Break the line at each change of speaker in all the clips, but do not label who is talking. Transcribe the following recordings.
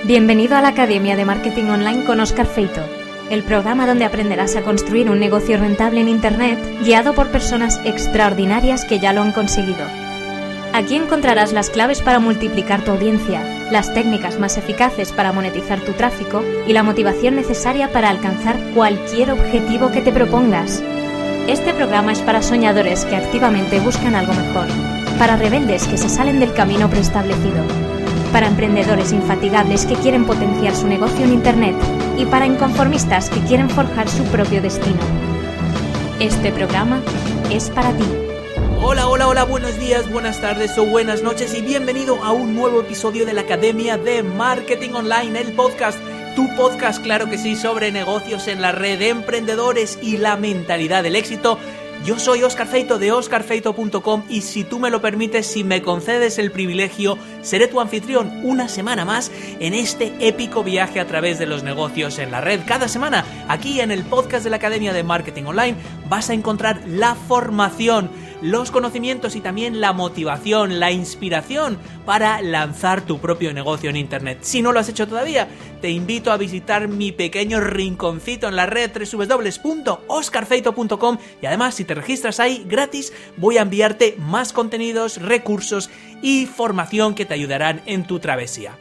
Bienvenido a la Academia de Marketing Online con Óscar Feito, el programa donde aprenderás a construir un negocio rentable en Internet guiado por personas extraordinarias que ya lo han conseguido. Aquí encontrarás las claves para multiplicar tu audiencia, las técnicas más eficaces para monetizar tu tráfico y la motivación necesaria para alcanzar cualquier objetivo que te propongas. Este programa es para soñadores que activamente buscan algo mejor, para rebeldes que se salen del camino preestablecido, para emprendedores infatigables que quieren potenciar su negocio en Internet y para inconformistas que quieren forjar su propio destino. Este programa es para ti.
Hola, buenos días, buenas tardes o buenas noches y bienvenido a un nuevo episodio de la Academia de Marketing Online, el podcast, tu podcast, claro que sí, sobre negocios en la red, emprendedores y la mentalidad del éxito. Yo soy Óscar Feito de oscarfeito.com y si tú me lo permites, si me concedes el privilegio, seré tu anfitrión una semana más en este épico viaje a través de los negocios en la red. Cada semana, aquí en el podcast de la Academia de Marketing Online, vas a encontrar la formación, los conocimientos y también la motivación, la inspiración para lanzar tu propio negocio en Internet. Si no lo has hecho todavía, te invito a visitar mi pequeño rinconcito en la red www.oscarfeito.com y además si te registras ahí gratis voy a enviarte más contenidos, recursos y formación que te ayudarán en tu travesía.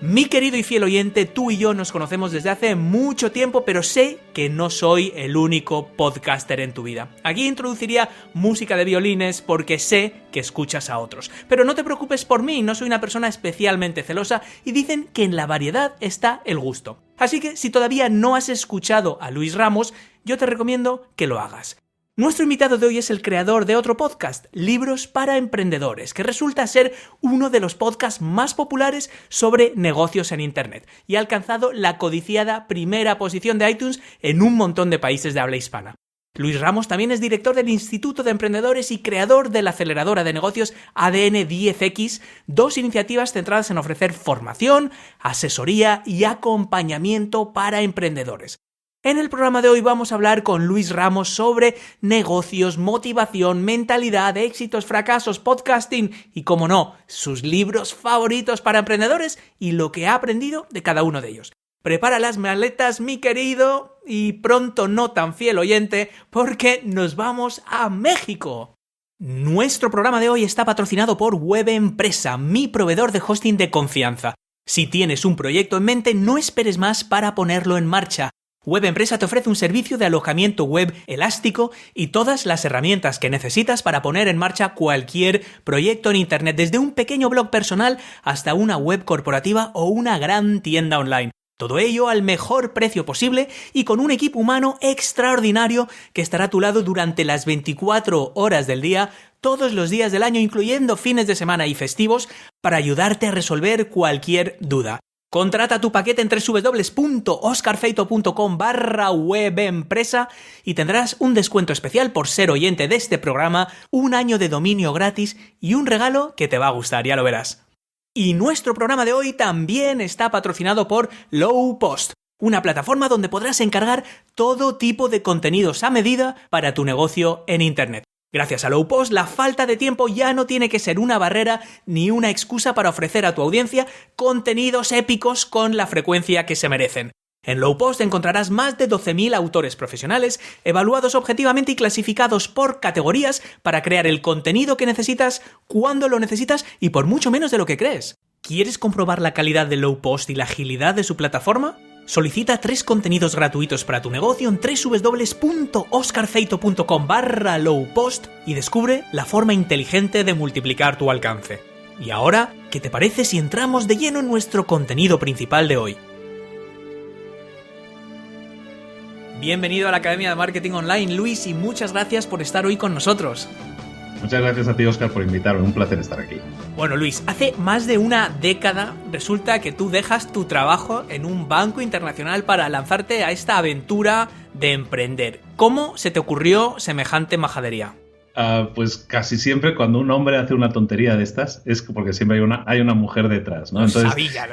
Mi querido y fiel oyente, tú y yo nos conocemos desde hace mucho tiempo, pero sé que no soy el único podcaster en tu vida. Aquí introduciría música de violines porque sé que escuchas a otros. Pero no te preocupes por mí, no soy una persona especialmente celosa y dicen que en la variedad está el gusto. Así que si todavía no has escuchado a Luis Ramos, yo te recomiendo que lo hagas. Nuestro invitado de hoy es el creador de otro podcast, Libros para Emprendedores, que resulta ser uno de los podcasts más populares sobre negocios en Internet y ha alcanzado la codiciada primera posición de iTunes en un montón de países de habla hispana. Luis Ramos también es director del Instituto de Emprendedores y creador de la aceleradora de negocios ADN 10X, dos iniciativas centradas en ofrecer formación, asesoría y acompañamiento para emprendedores. En el programa de hoy vamos a hablar con Luis Ramos sobre negocios, motivación, mentalidad, éxitos, fracasos, podcasting y, como no, sus libros favoritos para emprendedores y lo que ha aprendido de cada uno de ellos. Prepara las maletas, mi querido y pronto no tan fiel oyente, porque nos vamos a México. Nuestro programa de hoy está patrocinado por Web Empresa, mi proveedor de hosting de confianza. Si tienes un proyecto en mente, no esperes más para ponerlo en marcha. Web Empresa te ofrece un servicio de alojamiento web elástico y todas las herramientas que necesitas para poner en marcha cualquier proyecto en Internet, desde un pequeño blog personal hasta una web corporativa o una gran tienda online. Todo ello al mejor precio posible y con un equipo humano extraordinario que estará a tu lado durante las 24 horas del día, todos los días del año, incluyendo fines de semana y festivos, para ayudarte a resolver cualquier duda. Contrata tu paquete en www.oscarfeito.com/webempresa y tendrás un descuento especial por ser oyente de este programa, un año de dominio gratis y un regalo que te va a gustar, ya lo verás. Y nuestro programa de hoy también está patrocinado por Lowpost, una plataforma donde podrás encargar todo tipo de contenidos a medida para tu negocio en Internet. Gracias a Lowpost, la falta de tiempo ya no tiene que ser una barrera ni una excusa para ofrecer a tu audiencia contenidos épicos con la frecuencia que se merecen. En Lowpost encontrarás más de 12.000 autores profesionales, evaluados objetivamente y clasificados por categorías para crear el contenido que necesitas, cuando lo necesitas y por mucho menos de lo que crees. ¿Quieres comprobar la calidad de Lowpost y la agilidad de su plataforma? Solicita 3 contenidos gratuitos para tu negocio en www.oscarfeito.com/lowpost y descubre la forma inteligente de multiplicar tu alcance. Y ahora, ¿qué te parece si entramos de lleno en nuestro contenido principal de hoy? Bienvenido a la Academia de Marketing Online, Luis, y muchas gracias por estar hoy con nosotros.
Muchas gracias a ti, Óscar, por invitarme. Un placer estar aquí.
Bueno, Luis, hace más de una década resulta que tú dejas tu trabajo en un banco internacional para lanzarte a esta aventura de emprender. ¿Cómo se te ocurrió semejante majadería?
Pues casi siempre cuando un hombre hace una tontería de estas es porque siempre hay una mujer detrás, ¿no?
Lo sabía.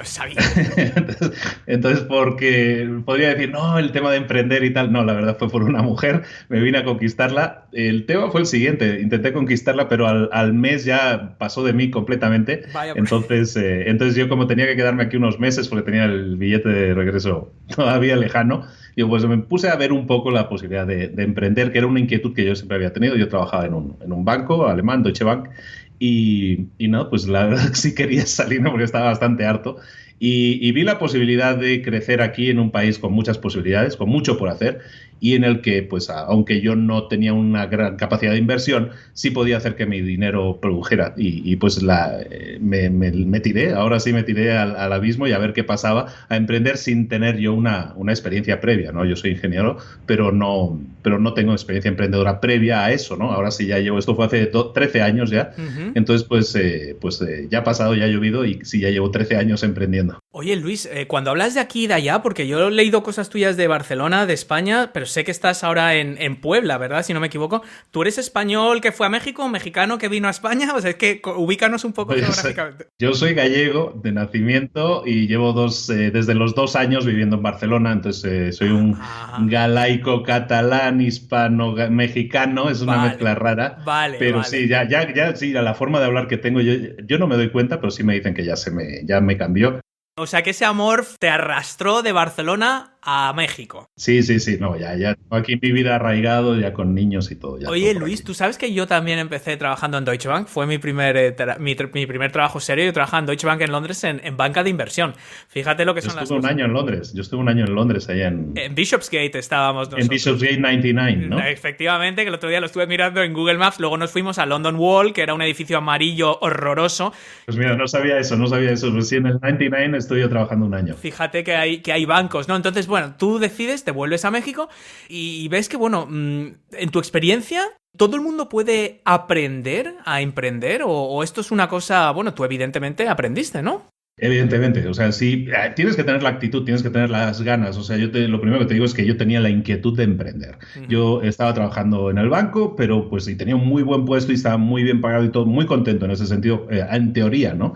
entonces, porque podría decir, no, el tema de emprender y tal, no, la verdad fue por una mujer, me vine a conquistarla. El tema fue el siguiente, intenté conquistarla, pero al mes ya pasó de mí completamente.
Vaya,
entonces yo como tenía que quedarme aquí unos meses porque tenía el billete de regreso todavía lejano, yo pues me puse a ver un poco la posibilidad de emprender, que era una inquietud que yo siempre había tenido. Yo trabajaba en un banco alemán, Deutsche Bank, y no, pues la verdad que sí quería salirme porque estaba bastante harto. Y vi la posibilidad de crecer aquí en un país con muchas posibilidades, con mucho por hacer, y en el que, pues, aunque yo no tenía una gran capacidad de inversión, sí podía hacer que mi dinero produjera. Y pues me tiré, ahora sí me tiré al abismo y a ver qué pasaba, a emprender sin tener yo una experiencia previa, ¿no? Yo soy ingeniero, pero no tengo experiencia emprendedora previa a eso, ¿no? Ahora sí ya llevo, esto fue hace 13 años ya, entonces ya ha pasado, ya ha llovido y sí ya llevo 13 años emprendiendo.
Oye, Luis, cuando hablas de aquí y de allá, porque yo he leído cosas tuyas de Barcelona, de España, pero sé que estás ahora en Puebla, ¿verdad? Si no me equivoco. ¿Tú eres español que fue a México, mexicano que vino a España? O sea, es que ubícanos un poco geográficamente.
Yo soy gallego de nacimiento y llevo desde los 2 años viviendo en Barcelona, entonces soy un galaico catalán, hispano, mexicano, es una mezcla rara. Pero sí, ya sí, la forma de hablar que tengo, yo no me doy cuenta, pero sí me dicen que ya me cambió.
O sea, que ese amor te arrastró de Barcelona a México.
Sí, no, ya tengo aquí mi vida arraigado, ya con niños y todo.
Oye,
todo
Luis, tú sabes que yo también empecé trabajando en Deutsche Bank, fue mi primer trabajo serio. Yo trabajaba en Deutsche Bank en Londres en banca de inversión. Fíjate lo que son las cosas.
Yo estuve un año en Londres, allá en
Bishopsgate estábamos nosotros.
En Bishopsgate 99, ¿no?
Efectivamente, que el otro día lo estuve mirando en Google Maps, luego nos fuimos a London Wall, que era un edificio amarillo horroroso.
Pues mira, no sabía eso. Pues sí, en el 99 estoy yo trabajando un año.
Fíjate que hay bancos, ¿no? Entonces, bueno, tú decides, te vuelves a México y ves que, bueno, en tu experiencia, ¿todo el mundo puede aprender a emprender? ¿O esto es una cosa, bueno, tú evidentemente aprendiste, ¿no?
Evidentemente, o sea, sí, tienes que tener la actitud, tienes que tener las ganas. O sea, lo primero que te digo es que yo tenía la inquietud de emprender. Yo estaba trabajando en el banco, pero pues y tenía un muy buen puesto y estaba muy bien pagado y todo, muy contento en ese sentido, en teoría, ¿no?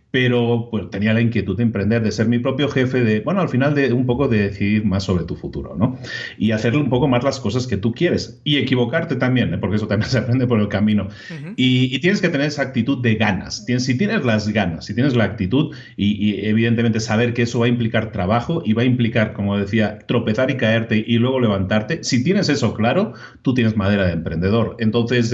Pero pues tenía la inquietud de emprender, de ser mi propio jefe, al final de un poco de decidir más sobre tu futuro, ¿no? Y hacerle un poco más las cosas que tú quieres. Y equivocarte también, porque eso también se aprende por el camino. Y tienes que tener esa actitud de ganas. Si tienes las ganas, si tienes la actitud y evidentemente saber que eso va a implicar trabajo y va a implicar, como decía, tropezar y caerte y luego levantarte, si tienes eso claro, tú tienes madera de emprendedor. Entonces,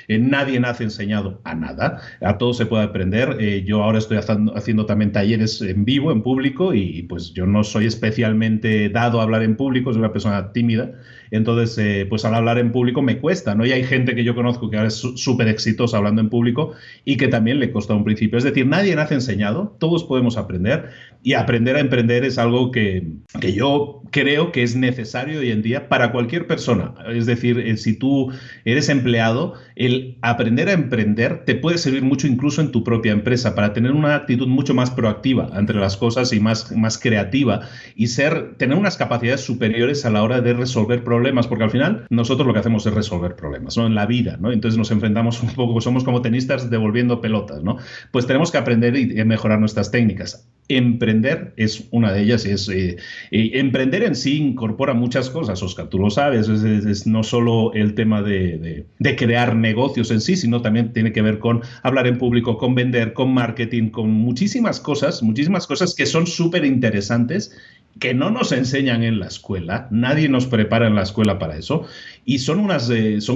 nadie nace enseñado a nada. A todo se puede aprender. Yo ahora estoy haciendo también talleres en vivo, en público, y pues yo no soy especialmente dado a hablar en público, soy una persona tímida, entonces pues al hablar en público me cuesta, ¿no? Y hay gente que yo conozco que ahora es súper exitosa hablando en público y que también le costó un principio. Es decir, nadie nace enseñado, todos podemos aprender, y aprender a emprender es algo que yo creo que es necesario hoy en día para cualquier persona. Es decir, si tú eres empleado, el aprender a emprender te puede servir mucho incluso en tu propia empresa para tener una actitud mucho más proactiva entre las cosas y más creativa y tener unas capacidades superiores a la hora de resolver problemas, porque al final nosotros lo que hacemos es resolver problemas, ¿no? En la vida, ¿no? Entonces nos enfrentamos un poco, somos como tenistas devolviendo pelotas, ¿no? Pues tenemos que aprender y mejorar nuestras técnicas. Emprender es una de ellas. Emprender en sí incorpora muchas cosas, Óscar, tú lo sabes, es no solo el tema de crear negocios en sí, sino también tiene que ver con hablar en público, con vender, con marketing, con muchísimas cosas que son súper interesantes, que no nos enseñan en la escuela, nadie nos prepara en la escuela para eso, y son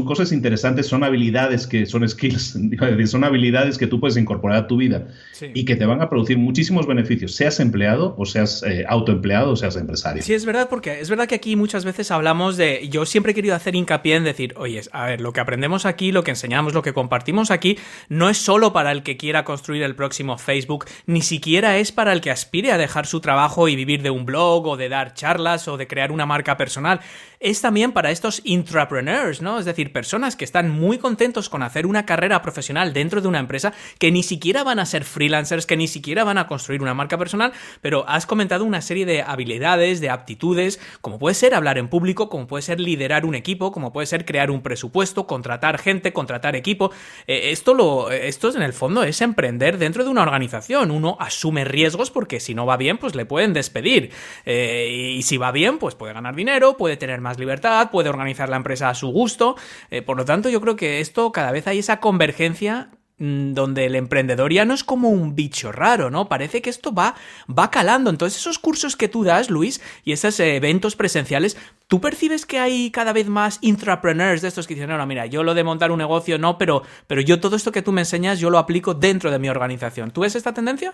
cosas interesantes, son habilidades son skills, son habilidades que tú puedes incorporar a tu vida, sí, y que te van a producir muchísimos beneficios, seas empleado o seas autoempleado o seas empresario.
Sí, es verdad, porque es verdad que aquí muchas veces hablamos yo siempre he querido hacer hincapié en decir, oye, a ver, lo que aprendemos aquí, lo que enseñamos, lo que compartimos aquí, no es solo para el que quiera construir el próximo Facebook, ni siquiera es para el que aspire a dejar su trabajo y vivir de un blog blog o de dar charlas o de crear una marca personal. Es también para estos intrapreneurs, ¿no? Es decir, personas que están muy contentos con hacer una carrera profesional dentro de una empresa, que ni siquiera van a ser freelancers, que ni siquiera van a construir una marca personal, pero has comentado una serie de habilidades, de aptitudes, como puede ser hablar en público, como puede ser liderar un equipo, como puede ser crear un presupuesto, contratar gente, contratar equipo. Esto en el fondo es emprender dentro de una organización. Uno asume riesgos porque si no va bien, pues le pueden despedir. Y si va bien, pues puede ganar dinero, puede tener más libertad, puede organizar la empresa a su gusto. Por lo tanto, yo creo que esto cada vez hay esa convergencia donde el emprendedor ya no es como un bicho raro, ¿no? Parece que esto va calando. Entonces, esos cursos que tú das, Luis, y esos eventos presenciales, ¿tú percibes que hay cada vez más intrapreneurs de estos que dicen, no, mira, yo lo de montar un negocio no, pero yo todo esto que tú me enseñas, yo lo aplico dentro de mi organización? ¿Tú ves esta tendencia?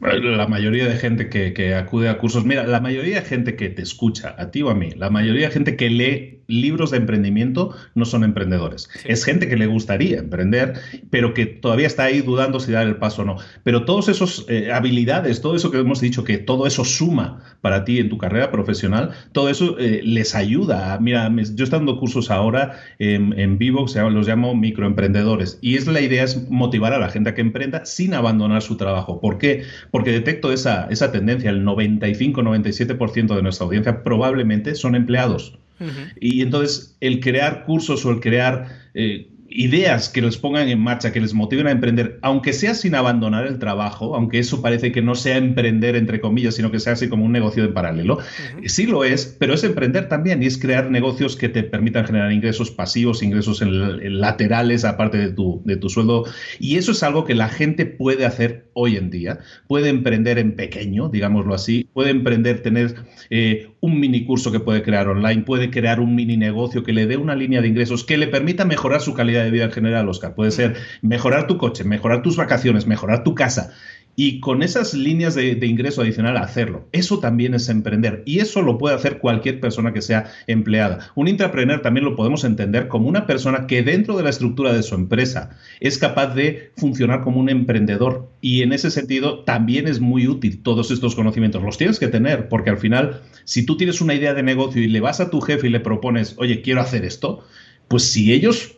La mayoría de gente que acude a cursos, mira, la mayoría de gente que te escucha, a ti o a mí, la mayoría de gente que lee libros de emprendimiento no son emprendedores. Sí. Es gente que le gustaría emprender, pero que todavía está ahí dudando si dar el paso o no. Pero todos esos habilidades, todo eso que hemos dicho, que todo eso suma para ti en tu carrera profesional, todo eso les ayuda. Mira, yo estoy dando cursos ahora en vivo, los llamo microemprendedores. Y la idea es motivar a la gente a que emprenda sin abandonar su trabajo. ¿Por qué? Porque detecto esa tendencia. El 95-97% de nuestra audiencia probablemente son empleados. Uh-huh. Y entonces el crear cursos o el crear ideas que les pongan en marcha, que les motiven a emprender, aunque sea sin abandonar el trabajo, aunque eso parece que no sea emprender entre comillas, sino que sea así como un negocio en paralelo, sí lo es, pero es emprender también y es crear negocios que te permitan generar ingresos pasivos, ingresos en laterales aparte de tu sueldo, y eso es algo que la gente puede hacer hoy en día. Puede emprender en pequeño, digámoslo así, puede emprender, tener un mini curso que puede crear online, puede crear un mini negocio que le dé una línea de ingresos que le permita mejorar su calidad de vida en general, Oscar. Puede ser mejorar tu coche, mejorar tus vacaciones, mejorar tu casa. Y con esas líneas de ingreso adicional hacerlo. Eso también es emprender. Y eso lo puede hacer cualquier persona que sea empleada. Un intrapreneur también lo podemos entender como una persona que dentro de la estructura de su empresa es capaz de funcionar como un emprendedor. Y en ese sentido también es muy útil todos estos conocimientos. Los tienes que tener porque al final, si tú tienes una idea de negocio y le vas a tu jefe y le propones, oye, quiero hacer esto, pues si ellos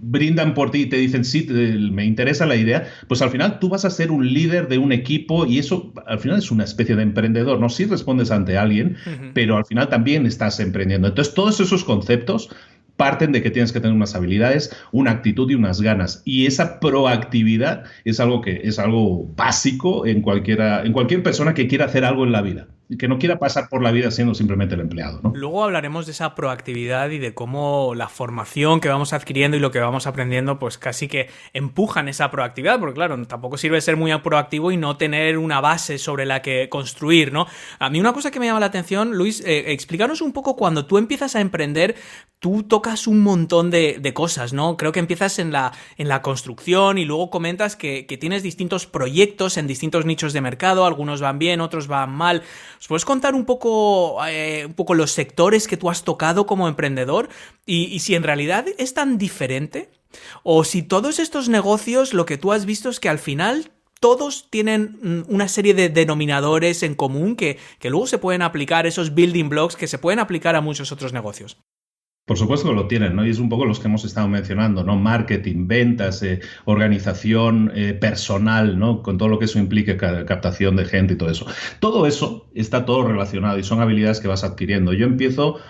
brindan por ti y te dicen, sí, me interesa la idea, pues al final tú vas a ser un líder de un equipo y eso al final es una especie de emprendedor, ¿no? Sí respondes ante alguien, pero al final también estás emprendiendo. Entonces, todos esos conceptos parten de que tienes que tener unas habilidades, una actitud y unas ganas. Y esa proactividad es algo básico en cualquier persona que quiera hacer algo en la vida. Que no quiera pasar por la vida siendo simplemente el empleado, ¿no?
Luego hablaremos de esa proactividad y de cómo la formación que vamos adquiriendo y lo que vamos aprendiendo pues casi que empujan esa proactividad, porque claro, tampoco sirve ser muy proactivo y no tener una base sobre la que construir, ¿no? A mí una cosa que me llama la atención, Luis, explícanos un poco cuando tú empiezas a emprender, tú tocas un montón de cosas, ¿no? Creo que empiezas en la construcción y luego comentas que tienes distintos proyectos en distintos nichos de mercado, algunos van bien, otros van mal. ¿Os puedes contar un poco los sectores que tú has tocado como emprendedor y si en realidad es tan diferente? O si todos estos negocios lo que tú has visto es que al final todos tienen una serie de denominadores en común que luego se pueden aplicar, esos building blocks que se pueden aplicar a muchos otros negocios.
Por supuesto que lo tienen, ¿no? Y es un poco los que hemos estado mencionando, ¿no? Marketing, ventas, organización, personal, ¿no? Con todo lo que eso implique, captación de gente y todo eso. Todo eso está todo relacionado y son habilidades que vas adquiriendo. Yo empiezo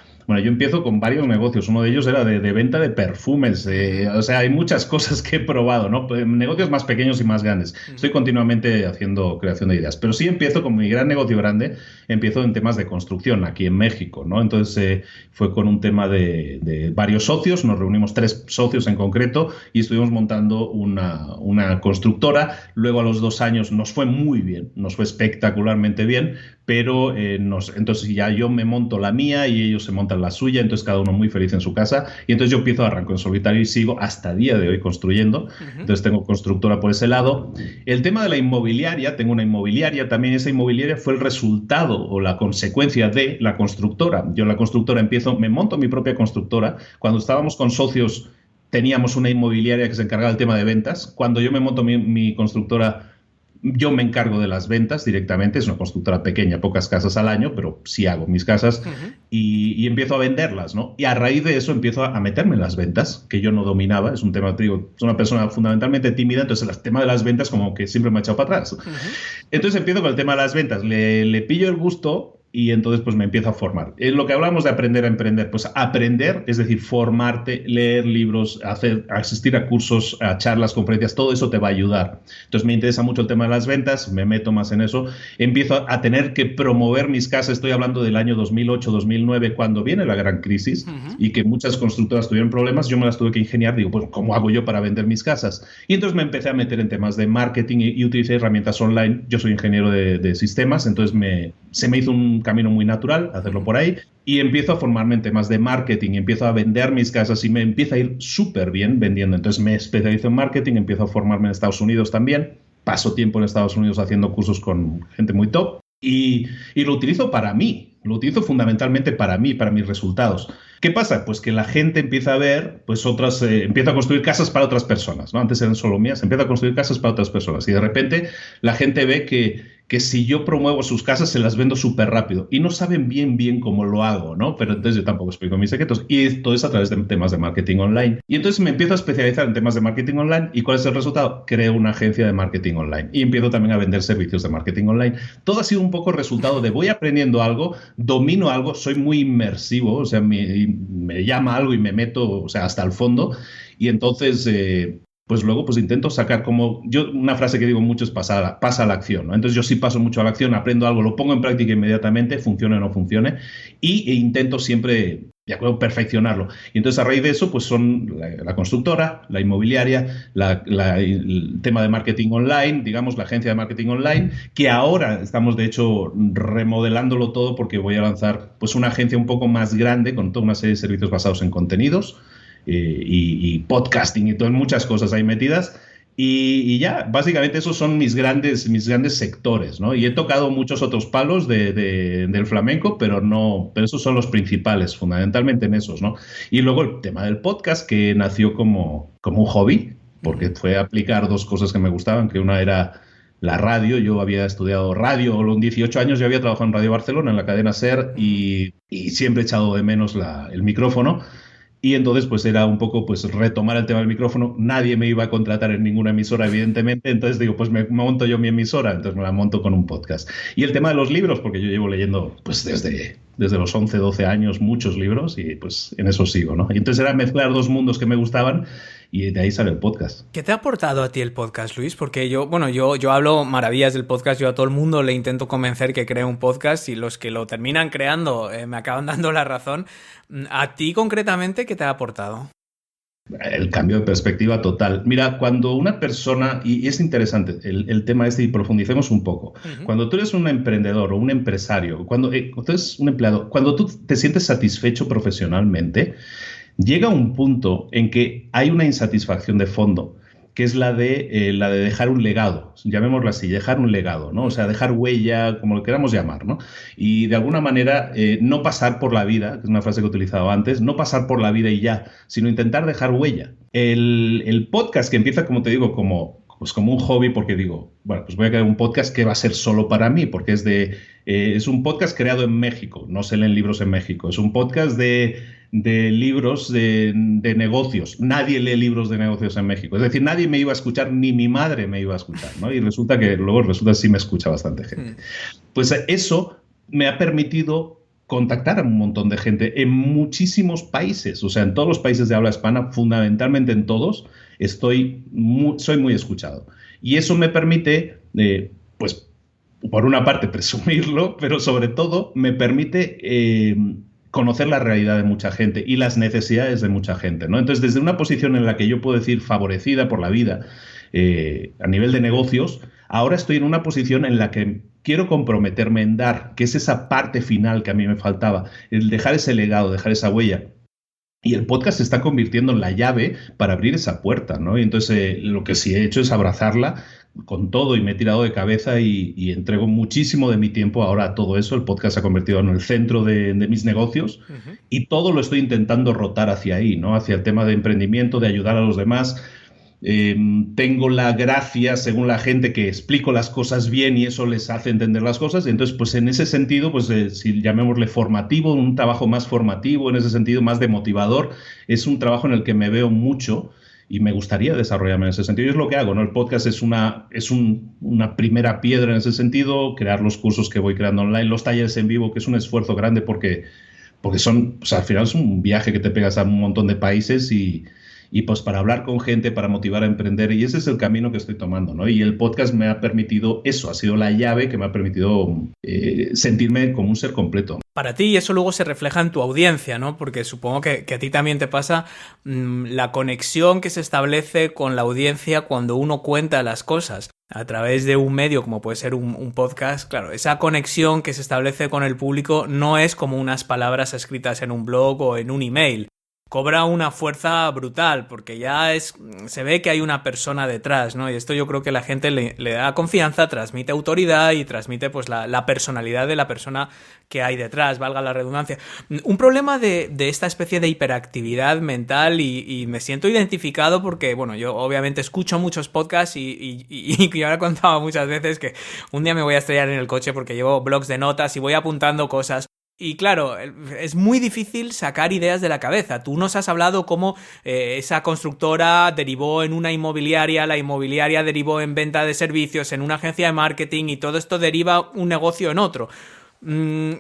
con varios negocios. Uno de ellos era de venta de perfumes. O sea, hay muchas cosas que he probado, ¿no? Negocios más pequeños y más grandes. Estoy continuamente haciendo creación de ideas. Pero sí empiezo con mi gran negocio grande. Empiezo en temas de construcción aquí en México, ¿no? Entonces fue con un tema de varios socios. Nos reunimos 3 socios en concreto y estuvimos montando una constructora. Luego a los 2 años nos fue muy bien. Nos fue espectacularmente bien. Pero entonces ya yo me monto la mía y ellos se montan la suya, entonces cada uno muy feliz en su casa y entonces yo arranco en solitario y sigo hasta el día de hoy construyendo. Entonces tengo constructora por ese lado. El tema de la inmobiliaria, tengo una inmobiliaria también. Esa inmobiliaria fue el resultado o la consecuencia de la constructora. Yo la constructora me monto mi propia constructora. Cuando estábamos con socios teníamos una inmobiliaria que se encargaba del tema de ventas. Cuando yo me monto mi constructora Yo me encargo de las ventas directamente, es una constructora pequeña, pocas casas al año, pero sí hago mis casas y empiezo a venderlas, ¿no? Y a raíz de eso empiezo a meterme en las ventas, que yo no dominaba, es un tema, te digo, soy una persona fundamentalmente tímida, entonces el tema de las ventas como que siempre me ha echado para atrás. Entonces empiezo con el tema de las ventas, le pillo el gusto y entonces pues me empiezo a formar. Es lo que hablamos de aprender a emprender, pues aprender, es decir, formarte, leer libros, asistir a cursos, a charlas, conferencias, todo eso te va a ayudar. Entonces me interesa mucho el tema de las ventas, me meto más en eso, empiezo a tener que promover mis casas, estoy hablando del año 2008-2009, cuando viene la gran crisis y que muchas constructoras tuvieron problemas, yo me las tuve que ingeniar, digo, pues ¿cómo hago yo para vender mis casas? Y entonces me empecé a meter en temas de marketing y utilicé herramientas online. Yo soy ingeniero de sistemas, entonces se me hizo un camino muy natural hacerlo por ahí y empiezo a formarme en temas de marketing, empiezo a vender mis casas y me empieza a ir súper bien vendiendo. Entonces me especializo en marketing, empiezo a formarme en Estados Unidos también, paso tiempo en Estados Unidos haciendo cursos con gente muy top y lo utilizo para mí, lo utilizo fundamentalmente para mí, para mis resultados. ¿Qué pasa? Pues que la gente empieza a ver, pues empieza a construir casas para otras personas, ¿no? Antes eran solo mías, empieza a construir casas para otras personas y de repente la gente ve que si yo promuevo sus casas se las vendo súper rápido y no saben bien cómo lo hago, ¿no? Pero entonces yo tampoco explico mis secretos y todo es a través de temas de marketing online. Y entonces me empiezo a especializar en temas de marketing online y ¿cuál es el resultado? Creo una agencia de marketing online y empiezo también a vender servicios de marketing online. Todo ha sido un poco resultado de voy aprendiendo algo, domino algo, soy muy inmersivo, o sea, me llama algo y me meto, o sea, hasta el fondo y entonces pues luego pues intento sacar como yo una frase que digo mucho es pasa a la acción, ¿no? Entonces yo sí paso mucho a la acción, aprendo algo, lo pongo en práctica inmediatamente, funcione o no funcione e intento siempre de acuerdo perfeccionarlo. Y entonces a raíz de eso pues son la constructora, la inmobiliaria, el tema de marketing online, digamos la agencia de marketing online, que ahora estamos de hecho remodelándolo todo porque voy a lanzar pues una agencia un poco más grande con toda una serie de servicios basados en contenidos y podcasting y todas muchas cosas ahí metidas y ya, básicamente esos son mis grandes sectores, ¿no? Y he tocado muchos otros palos del flamenco, pero esos son los principales, fundamentalmente en esos, ¿no? Y luego el tema del podcast que nació como un hobby, porque fue aplicar dos cosas que me gustaban, que una era la radio. Yo había estudiado radio, con 18 años yo había trabajado en Radio Barcelona, en la cadena SER, y siempre he echado de menos el micrófono. Y entonces pues era un poco pues retomar el tema del micrófono. Nadie me iba a contratar en ninguna emisora, evidentemente. Entonces digo, pues me monto yo mi emisora. Entonces me la monto con un podcast. Y el tema de los libros, porque yo llevo leyendo pues desde los 11, 12 años muchos libros y pues en eso sigo, ¿no? Y entonces era mezclar dos mundos que me gustaban y de ahí sale el podcast.
¿Qué te ha aportado a ti el podcast, Luis? Porque yo hablo maravillas del podcast, yo a todo el mundo le intento convencer que cree un podcast y los que lo terminan creando me acaban dando la razón. ¿A ti concretamente qué te ha aportado?
El cambio de perspectiva total. Mira, cuando una persona, y es interesante el tema y profundicemos un poco, cuando tú eres un emprendedor o un empresario, cuando tú eres un empleado, cuando tú te sientes satisfecho profesionalmente, llega un punto en que hay una insatisfacción de fondo, que es la de dejar un legado, llamémoslo así, dejar un legado, ¿no? O sea, dejar huella, como lo queramos llamar, ¿no? Y de alguna manera no pasar por la vida, que es una frase que he utilizado antes, no pasar por la vida y ya, sino intentar dejar huella. El podcast que empieza, como te digo, como un hobby, porque digo, bueno, pues voy a crear un podcast que va a ser solo para mí, porque es un podcast creado en México, no se leen libros en México, es un podcast de libros de negocios. Nadie lee libros de negocios en México. Es decir, nadie me iba a escuchar, ni mi madre me iba a escuchar, ¿no? Y resulta que sí me escucha bastante gente. Pues eso me ha permitido contactar a un montón de gente en muchísimos países, o sea, en todos los países de habla hispana, fundamentalmente en todos, soy muy escuchado. Y eso me permite, pues, por una parte, presumirlo, pero sobre todo me permite conocer la realidad de mucha gente y las necesidades de mucha gente, ¿no? Entonces, desde una posición en la que yo puedo decir favorecida por la vida a nivel de negocios, ahora estoy en una posición en la que quiero comprometerme en dar, que es esa parte final que a mí me faltaba, el dejar ese legado, dejar esa huella. Y el podcast se está convirtiendo en la llave para abrir esa puerta, ¿no? Y entonces lo que sí he hecho es abrazarla con todo y me he tirado de cabeza y entrego muchísimo de mi tiempo ahora a todo eso. El podcast se ha convertido en el centro de mis negocios y todo lo estoy intentando rotar hacia ahí, ¿no? Hacia el tema de emprendimiento, de ayudar a los demás. tengo la gracia, según la gente, que explico las cosas bien y eso les hace entender las cosas. Entonces, pues en ese sentido, pues si llamémosle formativo, un trabajo más formativo, en ese sentido más de motivador, es un trabajo en el que me veo mucho y me gustaría desarrollarme en ese sentido. Y es lo que hago, ¿no? El podcast es una primera piedra en ese sentido, crear los cursos que voy creando online, los talleres en vivo, que es un esfuerzo grande porque son, pues al final es un viaje que te pegas a un montón de países y pues para hablar con gente, para motivar a emprender, y ese es el camino que estoy tomando, ¿no? Y el podcast me ha permitido eso, ha sido la llave que me ha permitido sentirme como un ser completo.
Para ti, y eso luego se refleja en tu audiencia, ¿no? Porque supongo que a ti también te pasa la conexión que se establece con la audiencia cuando uno cuenta las cosas a través de un medio como puede ser un podcast. Claro, esa conexión que se establece con el público no es como unas palabras escritas en un blog o en un email. Cobra una fuerza brutal porque ya se ve que hay una persona detrás, ¿no? Y esto yo creo que la gente le da confianza, transmite autoridad y transmite pues la personalidad de la persona que hay detrás, valga la redundancia. Un problema de esta especie de hiperactividad mental y me siento identificado porque, bueno, yo obviamente escucho muchos podcasts y ahora he contado muchas veces que un día me voy a estrellar en el coche porque llevo blocs de notas y voy apuntando cosas. Y claro, es muy difícil sacar ideas de la cabeza. Tú nos has hablado cómo esa constructora derivó en una inmobiliaria, la inmobiliaria derivó en venta de servicios, en una agencia de marketing y todo esto deriva un negocio en otro.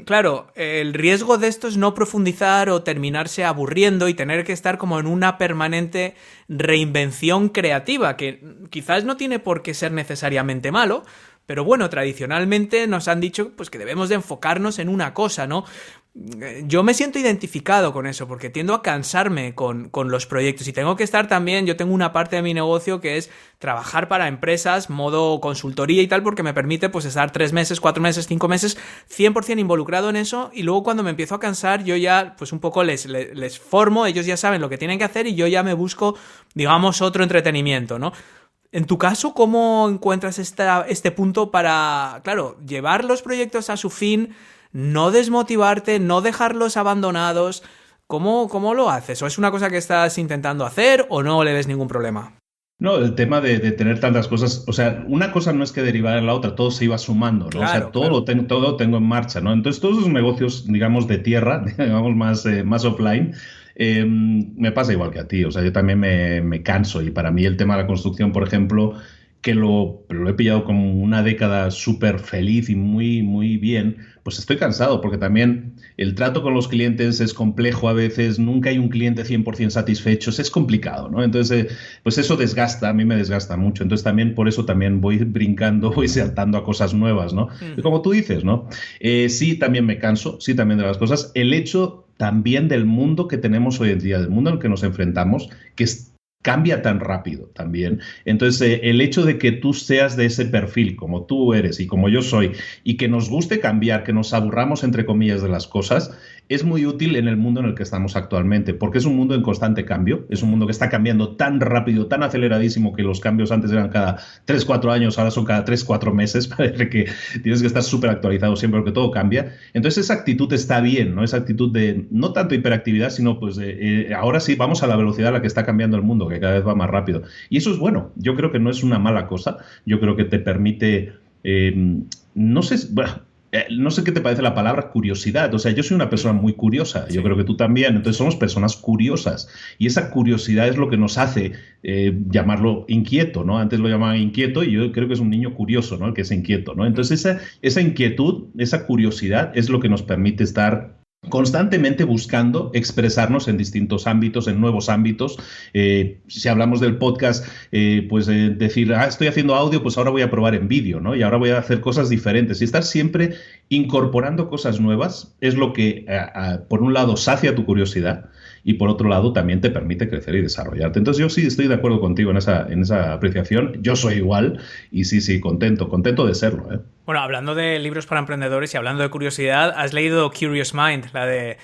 Claro, el riesgo de esto es no profundizar o terminarse aburriendo y tener que estar como en una permanente reinvención creativa, que quizás no tiene por qué ser necesariamente malo. Pero bueno, tradicionalmente nos han dicho pues que debemos de enfocarnos en una cosa, ¿no? Yo me siento identificado con eso porque tiendo a cansarme con los proyectos y tengo que estar también, yo tengo una parte de mi negocio que es trabajar para empresas, modo consultoría y tal, porque me permite pues estar 3 meses, 4 meses, 5 meses 100% involucrado en eso y luego cuando me empiezo a cansar yo ya pues un poco les formo, ellos ya saben lo que tienen que hacer y yo ya me busco, digamos, otro entretenimiento, ¿no? En tu caso, ¿cómo encuentras este punto para, claro, llevar los proyectos a su fin, no desmotivarte, no dejarlos abandonados? ¿Cómo lo haces? ¿O es una cosa que estás intentando hacer o no le ves ningún problema?
No, el tema de tener tantas cosas, o sea, una cosa no es que derivara en la otra, todo se iba sumando, ¿no?
Claro,
o sea, todo
claro.
lo tengo en marcha, ¿no? Entonces, todos esos negocios, digamos, de tierra, digamos, más offline, me pasa igual que a ti, o sea, yo también me canso y para mí el tema de la construcción, por ejemplo, que lo he pillado como una década súper feliz y muy, muy bien, pues estoy cansado porque también el trato con los clientes es complejo a veces, nunca hay un cliente 100% satisfecho, es complicado, ¿no? Entonces, pues eso desgasta, a mí me desgasta mucho, entonces también por eso también voy brincando, voy saltando a cosas nuevas, ¿no? Y como tú dices, ¿no? Sí, también me canso, sí, también de las cosas. El hecho también del mundo que tenemos hoy en día, del mundo en el que nos enfrentamos, que cambia tan rápido también. Entonces, el hecho de que tú seas de ese perfil, como tú eres y como yo soy, y que nos guste cambiar, que nos aburramos, entre comillas, de las cosas, es muy útil en el mundo en el que estamos actualmente, porque es un mundo en constante cambio, es un mundo que está cambiando tan rápido, tan aceleradísimo, que los cambios antes eran cada 3-4 años, ahora son cada 3-4 meses, parece que tienes que estar súper actualizado siempre porque todo cambia. Entonces, esa actitud está bien, ¿no? Esa actitud de no tanto hiperactividad, sino pues ahora sí vamos a la velocidad a la que está cambiando el mundo, que cada vez va más rápido. Y eso es bueno, yo creo que no es una mala cosa, yo creo que te permite, no sé qué te parece la palabra curiosidad. O sea, yo soy una persona muy curiosa. Yo creo que tú también. Entonces somos personas curiosas. Y esa curiosidad es lo que nos hace llamarlo inquieto, ¿no? Antes lo llamaban inquieto y yo creo que es un niño curioso, ¿no? El que es inquieto, ¿no? Entonces esa inquietud, esa curiosidad es lo que nos permite estar constantemente buscando expresarnos en distintos ámbitos, en nuevos ámbitos. Si hablamos del podcast, pues decir, estoy haciendo audio, pues ahora voy a probar en vídeo, ¿no? Y ahora voy a hacer cosas diferentes. Y estar siempre incorporando cosas nuevas es lo que, por un lado, sacia tu curiosidad y, por otro lado, también te permite crecer y desarrollarte. Entonces, yo sí estoy de acuerdo contigo en esa apreciación. Yo soy igual y sí, contento de serlo, ¿eh?
Bueno, hablando de libros para emprendedores y hablando de curiosidad, ¿has leído Curious Mind, la de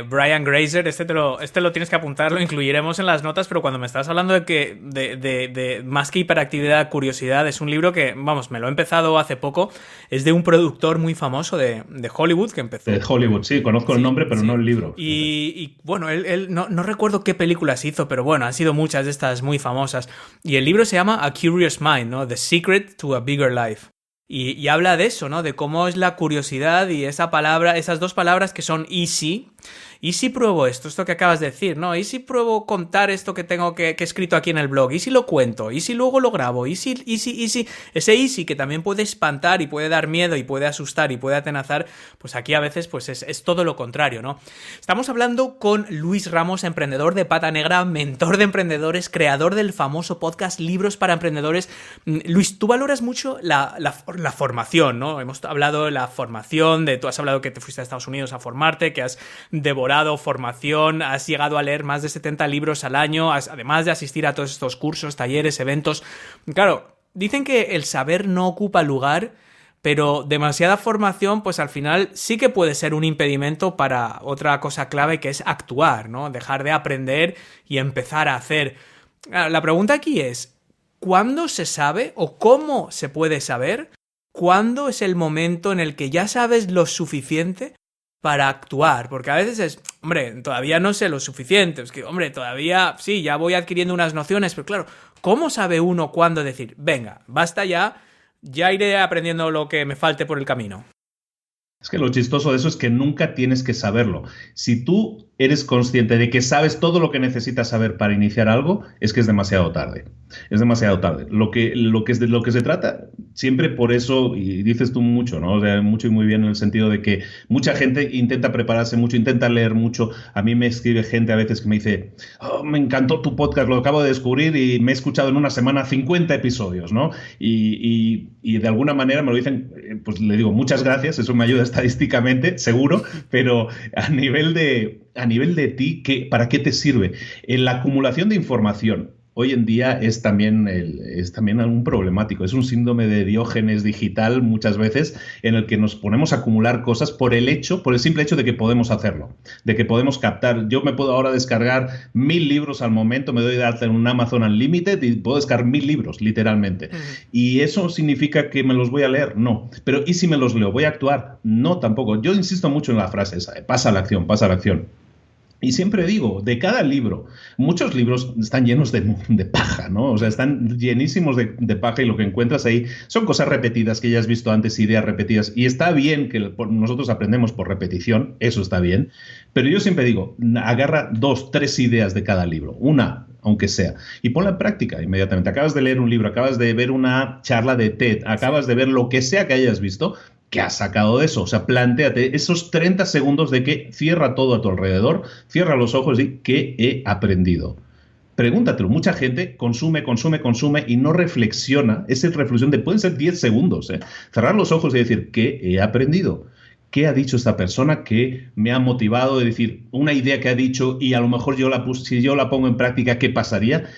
Brian Grazer? Este lo tienes que apuntar, lo incluiremos en las notas, pero cuando me estás hablando de más que hiperactividad, curiosidad, es un libro que, vamos, me lo he empezado hace poco, es de un productor muy famoso de Hollywood que empezó.
De Hollywood, sí, conozco el nombre, pero no el libro.
Y bueno, él no recuerdo qué películas hizo, pero bueno, han sido muchas de estas muy famosas. Y el libro se llama A Curious Mind, ¿no? The Secret to a Bigger Life. Y habla de eso, ¿no? De cómo es la curiosidad y esa palabra, esas dos palabras que son easy. ¿Y si pruebo esto que acabas de decir? ¿No? ¿Y si pruebo contar esto que tengo que he escrito aquí en el blog? ¿Y si lo cuento? ¿Y si luego lo grabo? ¿Y si? Ese easy que también puede espantar y puede dar miedo y puede asustar y puede atenazar, pues aquí a veces pues es todo lo contrario, ¿no? Estamos hablando con Luis Ramos, emprendedor de Pata Negra, mentor de emprendedores, creador del famoso podcast Libros para Emprendedores. Luis, tú valoras mucho la formación, ¿no? Hemos hablado de la formación, tú has hablado que te fuiste a Estados Unidos a formarte, que has devorado formación, has llegado a leer más de 70 libros al año, además de asistir a todos estos cursos, talleres, eventos. Claro, dicen que el saber no ocupa lugar, pero demasiada formación, pues al final sí que puede ser un impedimento para otra cosa clave, que es actuar, ¿no? Dejar de aprender y empezar a hacer. La pregunta aquí es, ¿cuándo se sabe o cómo se puede saber cuándo es el momento en el que ya sabes lo suficiente para actuar? Porque a veces es, hombre, todavía no sé lo suficiente, es que, hombre, todavía sí, ya voy adquiriendo unas nociones, pero claro, ¿cómo sabe uno cuándo decir, venga, basta ya iré aprendiendo lo que me falte por el camino?
Es que lo chistoso de eso es que nunca tienes que saberlo. Si tú eres consciente de que sabes todo lo que necesitas saber para iniciar algo, es que es demasiado tarde. Es demasiado tarde. Lo que se trata, siempre por eso, y dices tú mucho, ¿no? O sea, mucho y muy bien en el sentido de que mucha gente intenta prepararse mucho, intenta leer mucho. A mí me escribe gente a veces que me dice, oh, me encantó tu podcast, lo acabo de descubrir y me he escuchado en una semana 50 episodios, ¿no? Y de alguna manera me lo dicen, pues le digo, muchas gracias, eso me ayuda estadísticamente, seguro, pero a nivel de ti, ¿para qué te sirve? En la acumulación de información, hoy en día es también algún problemático. Es un síndrome de Diógenes digital muchas veces en el que nos ponemos a acumular cosas por el simple hecho de que podemos hacerlo, de que podemos captar. Yo me puedo ahora descargar 1000 libros al momento, me doy de alta en un Amazon Unlimited y puedo descargar 1000 libros, literalmente. ¿Y eso significa que me los voy a leer? No. Pero ¿y si me los leo? ¿Voy a actuar? No, tampoco. Yo insisto mucho en la frase esa, pasa a la acción, pasa a la acción. Y siempre digo, de cada libro, muchos libros están llenos de paja, ¿no? O sea, están llenísimos de paja y lo que encuentras ahí son cosas repetidas que ya has visto antes, ideas repetidas. Y está bien que nosotros aprendemos por repetición, eso está bien. Pero yo siempre digo, agarra 2, 3 ideas de cada libro, una, aunque sea, y ponla en práctica inmediatamente. Acabas de leer un libro, acabas de ver una charla de TED, acabas de ver lo que sea que hayas visto. ¿Qué has sacado de eso? O sea, plantéate esos 30 segundos de que cierra todo a tu alrededor, cierra los ojos y ¿qué he aprendido? Pregúntatelo. Mucha gente consume y no reflexiona. Esa reflexión pueden ser 10 segundos. Cerrar los ojos y decir, ¿qué he aprendido? ¿Qué ha dicho esta persona que me ha motivado? De decir, una idea que ha dicho y a lo mejor si yo la pongo en práctica, ¿qué pasaría?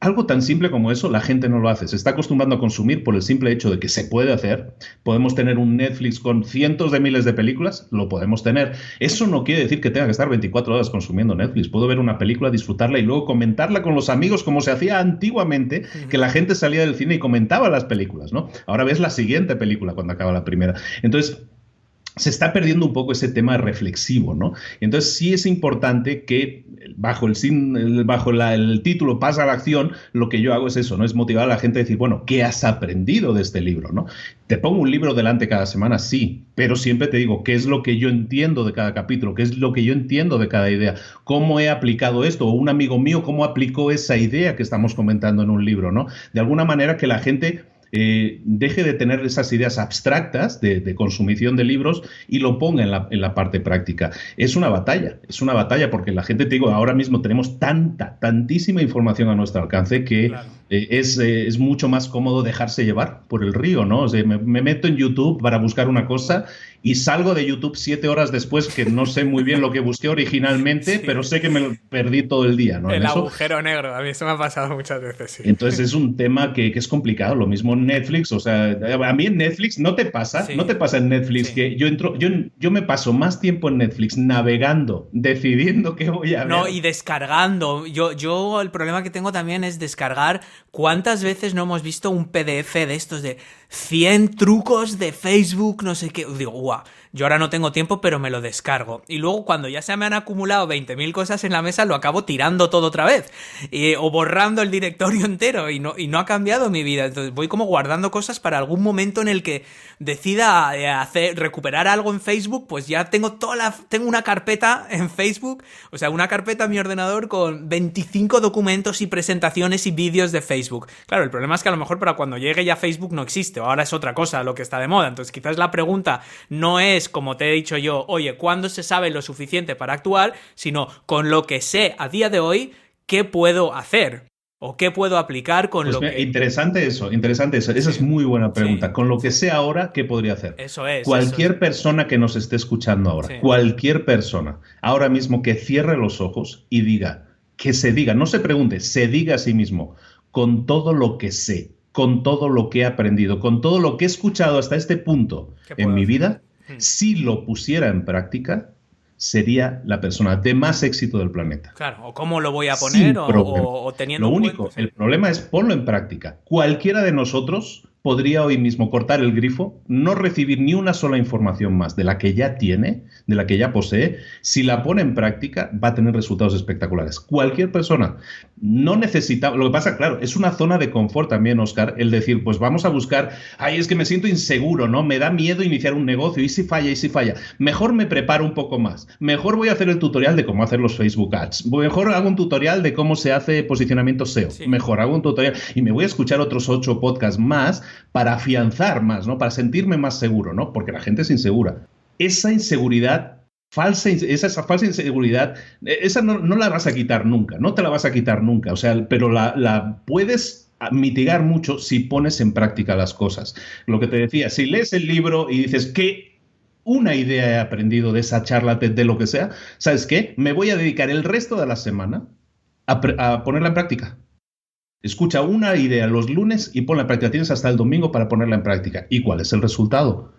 Algo tan simple como eso, la gente no lo hace. Se está acostumbrando a consumir por el simple hecho de que se puede hacer. Podemos tener un Netflix con cientos de miles de películas, lo podemos tener. Eso no quiere decir que tenga que estar 24 horas consumiendo Netflix. Puedo ver una película, disfrutarla y luego comentarla con los amigos como se hacía antiguamente, que la gente salía del cine y comentaba las películas, ¿no? Ahora ves la siguiente película cuando acaba la primera. Entonces, se está perdiendo un poco ese tema reflexivo, ¿no? Entonces sí es importante que bajo el título Pasa a la acción, lo que yo hago es eso, ¿no? Es motivar a la gente a decir, bueno, ¿qué has aprendido de este libro, no? Te pongo un libro delante cada semana, sí, pero siempre te digo, ¿qué es lo que yo entiendo de cada capítulo? ¿Qué es lo que yo entiendo de cada idea? ¿Cómo he aplicado esto? O un amigo mío, ¿cómo aplicó esa idea que estamos comentando en un libro, ¿no? De alguna manera que la gente deje de tener esas ideas abstractas de consumición de libros y lo ponga en la parte práctica. Es una batalla porque la gente, te digo, ahora mismo tenemos tantísima información a nuestro alcance que claro, Es mucho más cómodo dejarse llevar por el río, ¿no? O sea, me meto en YouTube para buscar una cosa y salgo de YouTube 7 horas después que no sé muy bien lo que busqué originalmente, sí, pero sé que me lo perdí todo el día, ¿no?
El agujero negro, a mí eso me ha pasado muchas veces, sí.
Entonces es un tema que es complicado, lo mismo en Netflix, o sea, a mí en Netflix no te pasa, sí, no te pasa en Netflix, sí, que yo me paso más tiempo en Netflix navegando, decidiendo qué voy a ver.
No, y descargando. Yo el problema que tengo también es descargar. ¿Cuántas veces no hemos visto un PDF de estos de 100 trucos de Facebook, no sé qué? Digo, guau, yo ahora no tengo tiempo, pero me lo descargo. Y luego cuando ya se me han acumulado 20.000 cosas en la mesa, lo acabo tirando todo otra vez. O borrando el directorio entero y no ha cambiado mi vida. Entonces voy como guardando cosas para algún momento en el que decida recuperar algo en Facebook, pues ya tengo una carpeta en Facebook, o sea, una carpeta en mi ordenador con 25 documentos y presentaciones y vídeos de Facebook. Claro, el problema es que a lo mejor para cuando llegue ya Facebook no existe, o ahora es otra cosa lo que está de moda. Entonces quizás la pregunta no es, como te he dicho yo, oye, ¿cuándo se sabe lo suficiente para actuar? Sino, con lo que sé a día de hoy, ¿qué puedo hacer? ¿O qué puedo aplicar con
pues
lo que...?
Interesante eso. Esa es muy buena pregunta. Sí. Con lo que sé ahora, ¿qué podría hacer?
Eso es.
Cualquier persona que nos esté escuchando ahora, sí, cualquier persona, ahora mismo que cierre los ojos y diga, no se pregunte, se diga a sí mismo, con todo lo que sé, con todo lo que he aprendido, con todo lo que he escuchado hasta este punto en mi vida, si lo pusiera en práctica, sería la persona de más éxito del planeta.
Claro, o cómo lo voy a poner, o teniendo
lo único,
cuenta, sí.
El problema es ponlo en práctica. Cualquiera de nosotros podría hoy mismo cortar el grifo, no recibir ni una sola información más de la que ya tiene, de la que ya posee. Si la pone en práctica, va a tener resultados espectaculares. Cualquier persona. No necesita... Lo que pasa, claro, es una zona de confort también, Óscar, el decir, pues vamos a buscar... Ay, es que me siento inseguro, ¿no? Me da miedo iniciar un negocio. ¿Y si falla? ¿Y si falla? Mejor me preparo un poco más. Mejor voy a hacer el tutorial de cómo hacer los Facebook Ads. Mejor hago un tutorial de cómo se hace posicionamiento SEO. Sí. Mejor hago un tutorial y me voy a escuchar otros 8 podcasts más para afianzar más, ¿no? Para sentirme más seguro, ¿no? Porque la gente es insegura. Esa inseguridad esa falsa inseguridad, esa no la vas a quitar nunca, no te la vas a quitar nunca, o sea, pero la puedes mitigar mucho si pones en práctica las cosas. Lo que te decía, si lees el libro y dices que una idea he aprendido de esa charla, de lo que sea, ¿sabes qué? Me voy a dedicar el resto de la semana a ponerla en práctica. Escucha una idea los lunes y ponla en práctica. Tienes hasta el domingo para ponerla en práctica. ¿Y cuál es el resultado?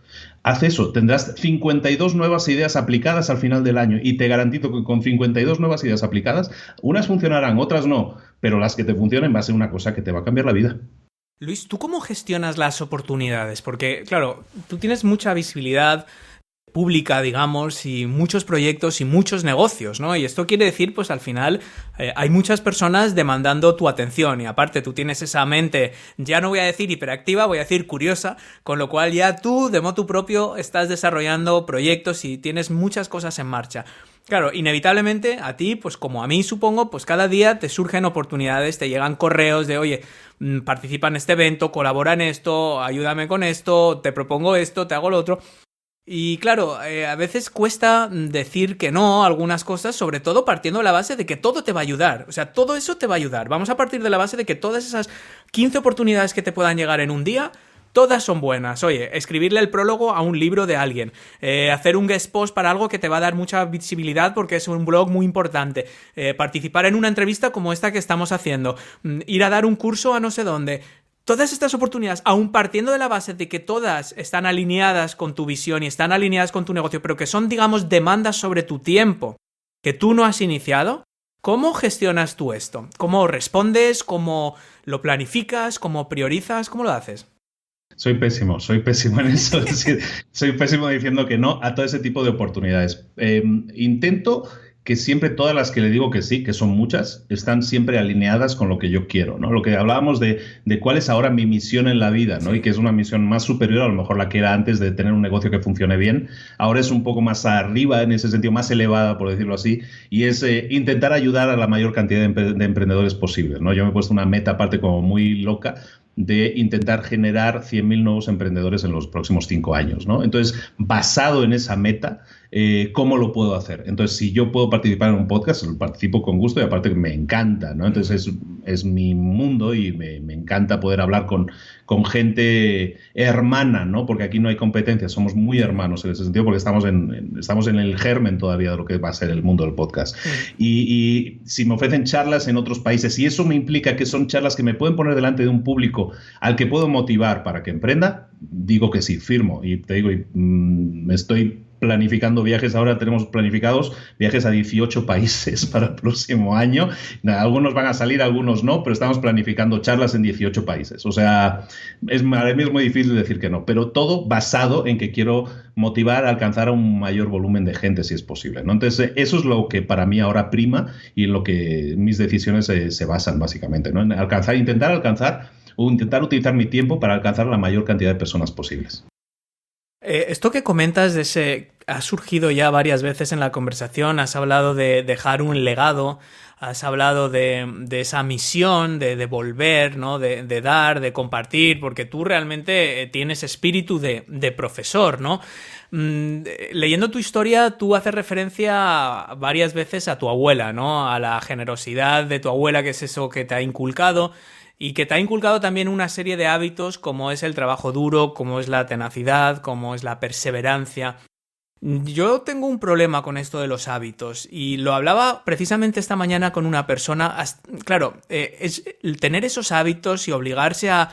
Haz eso. Tendrás 52 nuevas ideas aplicadas al final del año y te garantizo que con 52 nuevas ideas aplicadas, unas funcionarán, otras no, pero las que te funcionen va a ser una cosa que te va a cambiar la vida.
Luis, ¿tú cómo gestionas las oportunidades? Porque, claro, tú tienes mucha visibilidad pública, digamos, y muchos proyectos y muchos negocios, ¿no? Y esto quiere decir, pues al final hay muchas personas demandando tu atención y aparte tú tienes esa mente, ya no voy a decir hiperactiva, voy a decir curiosa, con lo cual ya tú, de motu propio, estás desarrollando proyectos y tienes muchas cosas en marcha. Claro, inevitablemente a ti, pues como a mí supongo, pues cada día te surgen oportunidades, te llegan correos de, oye, participa en este evento, colabora en esto, ayúdame con esto, te propongo esto, te hago lo otro. Y claro, a veces cuesta decir que no a algunas cosas, sobre todo partiendo de la base de que todo te va a ayudar. O sea, todo eso te va a ayudar. Vamos a partir de la base de que todas esas 15 oportunidades que te puedan llegar en un día, todas son buenas. Oye, escribirle el prólogo a un libro de alguien, hacer un guest post para algo que te va a dar mucha visibilidad porque es un blog muy importante, participar en una entrevista como esta que estamos haciendo, ir a dar un curso a no sé dónde. Todas estas oportunidades, aún partiendo de la base de que todas están alineadas con tu visión y están alineadas con tu negocio, pero que son, digamos, demandas sobre tu tiempo que tú no has iniciado, ¿cómo gestionas tú esto? ¿Cómo respondes? ¿Cómo lo planificas? ¿Cómo priorizas? ¿Cómo lo haces?
Soy pésimo en eso. Es decir, soy pésimo diciendo que no a todo ese tipo de oportunidades. Intento que siempre todas las que le digo que sí, que son muchas, están siempre alineadas con lo que yo quiero, ¿no? Lo que hablábamos de cuál es ahora mi misión en la vida, ¿no? Sí. Y que es una misión más superior a lo mejor la que era antes de tener un negocio que funcione bien. Ahora es un poco más arriba, en ese sentido, más elevada, por decirlo así, y es intentar ayudar a la mayor cantidad de emprendedores posibles, ¿no? Yo me he puesto una meta aparte como muy loca de intentar generar 100.000 nuevos emprendedores en los próximos 5 años, ¿no? Entonces, basado en esa meta, ¿cómo lo puedo hacer? Entonces, si yo puedo participar en un podcast, lo participo con gusto y aparte me encanta, ¿no? Entonces, es mi mundo y me encanta poder hablar con gente hermana, ¿no? Porque aquí no hay competencia, somos muy hermanos en ese sentido porque estamos en el germen todavía de lo que va a ser el mundo del podcast. Y si me ofrecen charlas en otros países y eso me implica que son charlas que me pueden poner delante de un público al que puedo motivar para que emprenda, digo que sí, firmo. Y te digo, me estoy planificando viajes, ahora tenemos planificados viajes a 18 países para el próximo año. Algunos van a salir, algunos no, pero estamos planificando charlas en 18 países. O sea, para mí es muy difícil decir que no, pero todo basado en que quiero motivar a alcanzar a un mayor volumen de gente si es posible, ¿no? Entonces, eso es lo que para mí ahora prima y en lo que mis decisiones se basan básicamente, ¿no? En intentar alcanzar o intentar utilizar mi tiempo para alcanzar la mayor cantidad de personas posibles.
Esto que comentas ha surgido ya varias veces en la conversación, has hablado de dejar un legado, has hablado de esa misión, de devolver, ¿no? de dar, de compartir, porque tú realmente tienes espíritu de profesor, ¿no? Leyendo tu historia, tú haces referencia varias veces a tu abuela, ¿no? A la generosidad de tu abuela, que es eso que te ha inculcado. Y que te ha inculcado también una serie de hábitos como es el trabajo duro, como es la tenacidad, como es la perseverancia. Yo tengo un problema con esto de los hábitos y lo hablaba precisamente esta mañana con una persona. Claro, tener esos hábitos y obligarse a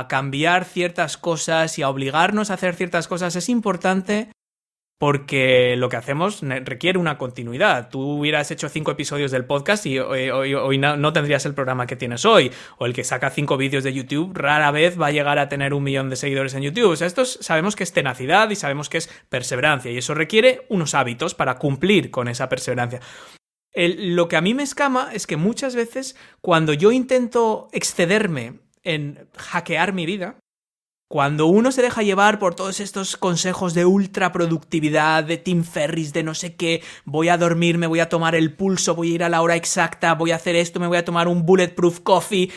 cambiar ciertas cosas y a obligarnos a hacer ciertas cosas es importante. Porque lo que hacemos requiere una continuidad. Tú hubieras hecho 5 episodios del podcast y hoy no tendrías el programa que tienes hoy. O el que saca 5 vídeos de YouTube rara vez va a llegar a tener 1 millón de seguidores en YouTube. O sea, sabemos que es tenacidad y sabemos que es perseverancia. Y eso requiere unos hábitos para cumplir con esa perseverancia. Lo que a mí me escama es que muchas veces cuando yo intento excederme en hackear mi vida, cuando uno se deja llevar por todos estos consejos de ultra productividad, de Tim Ferriss, de no sé qué, voy a dormir, me voy a tomar el pulso, voy a ir a la hora exacta, voy a hacer esto, me voy a tomar un bulletproof coffee,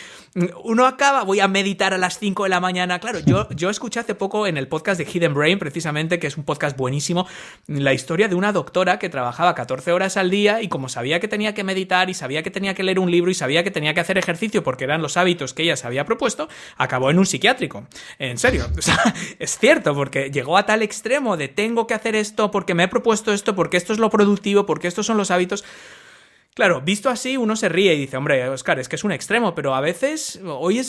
uno acaba, voy a meditar a las 5 de la mañana. Claro, yo escuché hace poco en el podcast de Hidden Brain, precisamente, que es un podcast buenísimo, la historia de una doctora que trabajaba 14 horas al día y como sabía que tenía que meditar y sabía que tenía que leer un libro y sabía que tenía que hacer ejercicio porque eran los hábitos que ella se había propuesto, acabó en un psiquiátrico. En serio, o sea, es cierto, porque llegó a tal extremo de tengo que hacer esto porque me he propuesto esto, porque esto es lo productivo, porque estos son los hábitos. Claro, visto así uno se ríe y dice, hombre, Óscar, es que es un extremo, pero a veces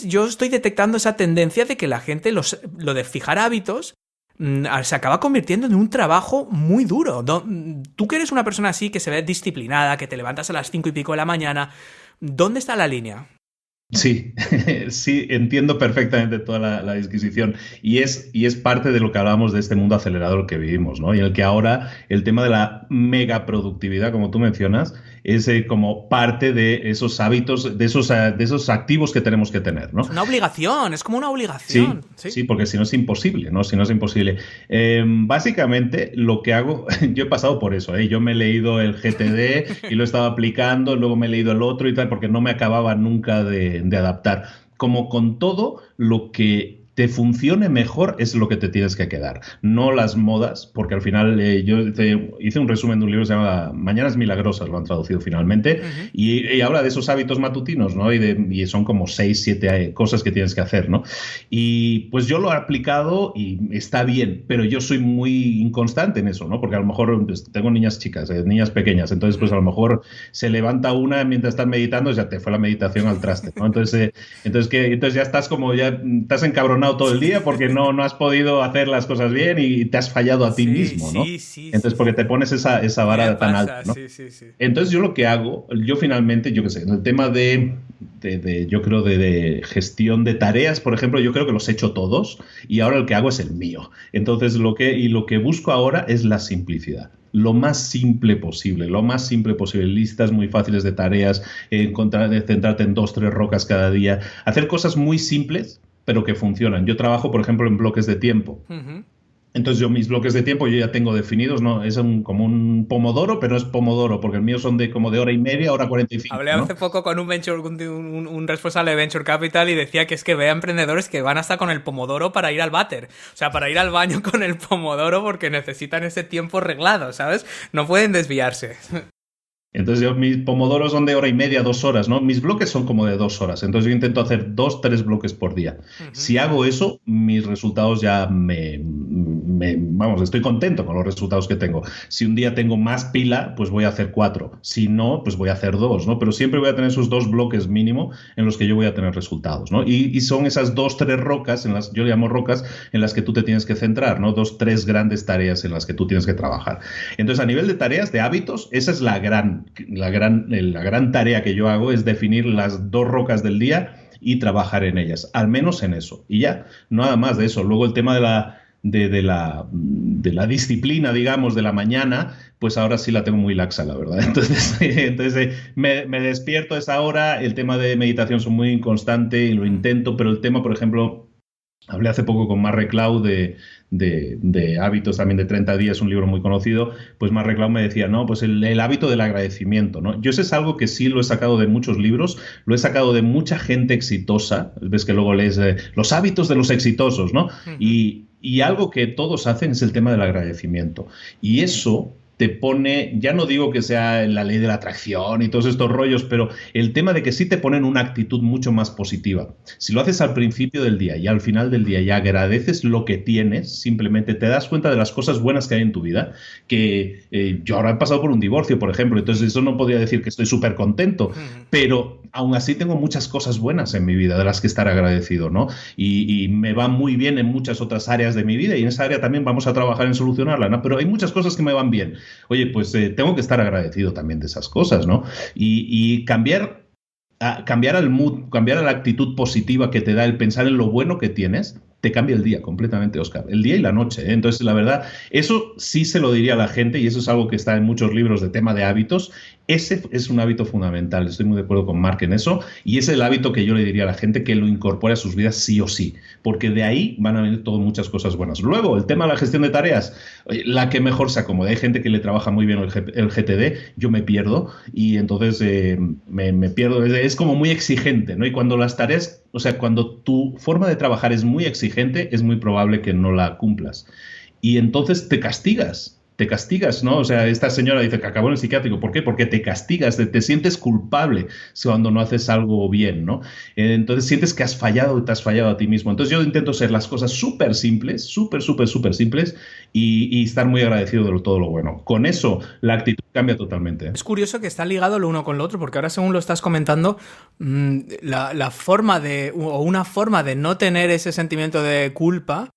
yo estoy detectando esa tendencia de que la gente lo de fijar hábitos se acaba convirtiendo en un trabajo muy duro. Tú que eres una persona así, que se ve disciplinada, que te levantas a las 5 y pico de la mañana, ¿dónde está la línea?
Sí, sí, entiendo perfectamente toda la disquisición y es parte de lo que hablábamos de este mundo acelerador que vivimos, ¿no? Y en el que ahora el tema de la mega productividad, como tú mencionas, es como parte de esos hábitos, de esos activos que tenemos que tener, ¿no?
Es una obligación, es como una obligación.
Sí, porque si no es imposible, ¿no? Si no es imposible. Básicamente, lo que hago, yo he pasado por eso, ¿eh? Yo me he leído el GTD y lo he estado aplicando, luego me he leído el otro y tal, porque no me acababa nunca de adaptar. Como con todo, lo que te funcione mejor es lo que te tienes que quedar, no las modas, porque al final yo hice un resumen de un libro que se llama Mañanas Milagrosas, lo han traducido finalmente, y habla de esos hábitos matutinos, ¿no? Y son como 6, 7 cosas que tienes que hacer, ¿no? Y pues yo lo he aplicado y está bien, pero yo soy muy inconstante en eso, ¿no? Porque a lo mejor pues, tengo niñas chicas, niñas pequeñas, entonces pues a lo mejor se levanta una mientras estás meditando, ya te fue la meditación al traste, ¿no? Entonces ya estás estás encabronado todo el día porque no has podido hacer las cosas bien y te has fallado a ti mismo, ¿no? Entonces, porque te pones esa vara tan alta, ¿no? Sí. Entonces, yo lo que hago, yo finalmente, yo qué sé, en el tema yo creo de gestión de tareas, por ejemplo, yo creo que los he hecho todos y ahora el que hago es el mío. Entonces, lo que busco ahora es la simplicidad. Lo más simple posible, listas muy fáciles de tareas, centrarte en 2, 3 rocas cada día, hacer cosas muy simples, pero que funcionan. Yo trabajo, por ejemplo, en bloques de tiempo. Entonces yo mis bloques de tiempo yo ya tengo definidos, ¿no? Es como un pomodoro, pero no es pomodoro, porque el mío son como de hora y media, hora 45,
Hablé
¿no?
hace poco con un responsable de Venture Capital y decía que es que ve a emprendedores que van hasta con el pomodoro para ir al váter. O sea, para ir al baño con el pomodoro porque necesitan ese tiempo reglado, ¿sabes? No pueden desviarse.
Entonces mis pomodoros son de hora y media, 2 horas, ¿no? Mis bloques son como de 2 horas. Entonces yo intento hacer 2, 3 bloques por día. Si hago eso, mis resultados ya vamos, estoy contento con los resultados que tengo. Si un día tengo más pila, pues voy a hacer 4. Si no, pues voy a hacer 2, ¿no? Pero siempre voy a tener esos 2 bloques mínimo en los que yo voy a tener resultados, ¿no? Y son esas 2, 3 rocas, yo le llamo rocas, en las que tú te tienes que centrar, ¿no? 2, 3 grandes tareas en las que tú tienes que trabajar. Entonces, a nivel de tareas, de hábitos, esa es la gran tarea que yo hago, es definir las 2 rocas del día y trabajar en ellas, al menos en eso. Y ya, nada más de eso. Luego el tema de la disciplina, digamos, de la mañana, pues ahora sí la tengo muy laxa, la verdad. Entonces me despierto a esa hora, el tema de meditación son muy inconstante y lo intento, pero el tema, por ejemplo, hablé hace poco con Marre Clau de hábitos también de 30 días, un libro muy conocido, pues Marre Clau me decía, no, pues el hábito del agradecimiento, ¿no? Yo eso es algo que sí lo he sacado de muchos libros, lo he sacado de mucha gente exitosa, ves que luego lees los hábitos de los exitosos, ¿no? Y algo que todos hacen es el tema del agradecimiento. Y eso te pone, ya no digo que sea la ley de la atracción y todos estos rollos, pero el tema de que sí te ponen una actitud mucho más positiva. Si lo haces al principio del día y al final del día y agradeces lo que tienes, simplemente te das cuenta de las cosas buenas que hay en tu vida, que yo ahora he pasado por un divorcio, por ejemplo, entonces eso no podría decir que estoy súper contento, pero aún así tengo muchas cosas buenas en mi vida de las que estar agradecido, ¿no? Y me va muy bien en muchas otras áreas de mi vida y en esa área también vamos a trabajar en solucionarla, ¿no? Pero hay muchas cosas que me van bien. Oye, pues tengo que estar agradecido también de esas cosas, ¿no? Y cambiar al mood, cambiar a la actitud positiva que te da el pensar en lo bueno que tienes, te cambia el día completamente, Óscar. El día y la noche, ¿eh? Entonces, la verdad, eso sí se lo diría a la gente y eso es algo que está en muchos libros de tema de hábitos. Ese es un hábito fundamental. Estoy muy de acuerdo con Mark en eso y es el hábito que yo le diría a la gente que lo incorpore a sus vidas sí o sí, porque de ahí van a venir todas muchas cosas buenas. Luego, el tema de la gestión de tareas, la que mejor se acomode. Hay gente que le trabaja muy bien el GTD, yo me pierdo y entonces me pierdo. Es como muy exigente, ¿no? Y cuando las tareas, o sea, cuando tu forma de trabajar es muy exigente, es muy probable que no la cumplas. Y entonces te castigas, ¿no? O sea, esta señora dice que acabó en el psiquiátrico. ¿Por qué? Porque te castigas, te sientes culpable cuando no haces algo bien, ¿no? Entonces sientes que has fallado y te has fallado a ti mismo. Entonces yo intento hacer las cosas súper simples, súper simples y estar muy agradecido de todo lo bueno. Con eso la actitud cambia totalmente.
Es curioso que está ligado lo uno con lo otro, porque ahora según lo estás comentando, la forma o una forma de no tener ese sentimiento de culpa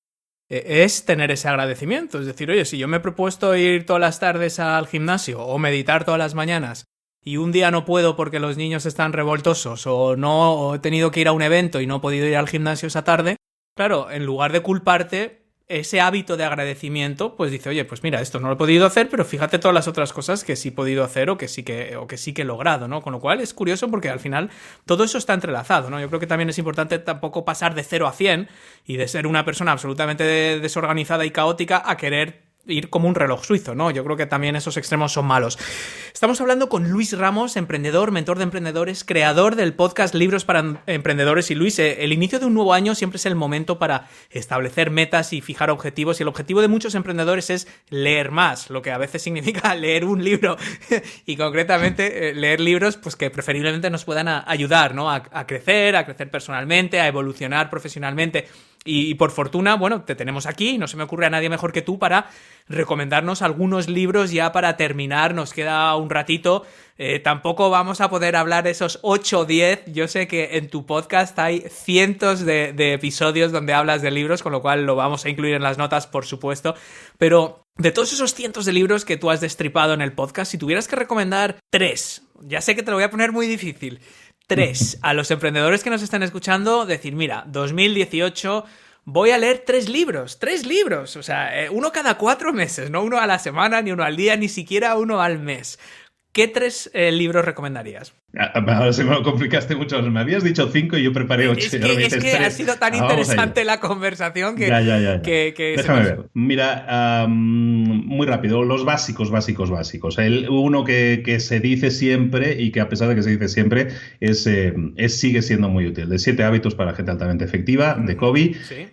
es tener ese agradecimiento. Es decir, oye, si yo me he propuesto ir todas las tardes al gimnasio o meditar todas las mañanas y un día no puedo porque los niños están revoltosos o he tenido que ir a un evento y no he podido ir al gimnasio esa tarde, claro, en lugar de culparte, ese hábito de agradecimiento, pues dice, oye, pues mira, esto no lo he podido hacer, pero fíjate todas las otras cosas que sí he podido hacer o que sí que he logrado, ¿no? Con lo cual es curioso porque al final todo eso está entrelazado, ¿no? Yo creo que también es importante tampoco pasar de 0 a 100 y de ser una persona absolutamente desorganizada y caótica a querer ir como un reloj suizo, ¿no? Yo creo que también esos extremos son malos. Estamos hablando con Luis Ramos, emprendedor, mentor de emprendedores, creador del podcast Libros para Emprendedores. Y Luis, el inicio de un nuevo año siempre es el momento para establecer metas y fijar objetivos. Y el objetivo de muchos emprendedores es leer más, lo que a veces significa leer un libro. Y concretamente leer libros pues que preferiblemente nos puedan ayudar, ¿no? A crecer personalmente, a evolucionar profesionalmente. Y por fortuna, bueno, te tenemos aquí y no se me ocurre a nadie mejor que tú para recomendarnos algunos libros ya para terminar. Nos queda un ratito. Tampoco vamos a poder hablar esos 8 o 10. Yo sé que en tu podcast hay cientos de episodios donde hablas de libros, con lo cual lo vamos a incluir en las notas, por supuesto. Pero de todos esos cientos de libros que tú has destripado en el podcast, si tuvieras que recomendar 3, ya sé que te lo voy a poner muy difícil, 3 a los emprendedores que nos están escuchando, decir, mira, 2018 voy a leer 3 libros, o sea, uno cada 4 meses, no uno a la semana, ni uno al día, ni siquiera uno al mes. ¿Qué 3 libros recomendarías?
Ahora se me lo complicaste mucho. Me habías dicho 5 y yo preparé 8.
Es que ha sido tan interesante la conversación que...
Ya.
que
Déjame ver. Mira, muy rápido. Los básicos. Uno que se dice siempre y que a pesar de que se dice siempre sigue siendo muy útil. De 7 hábitos para la gente altamente efectiva, de Covey.
¿Sí?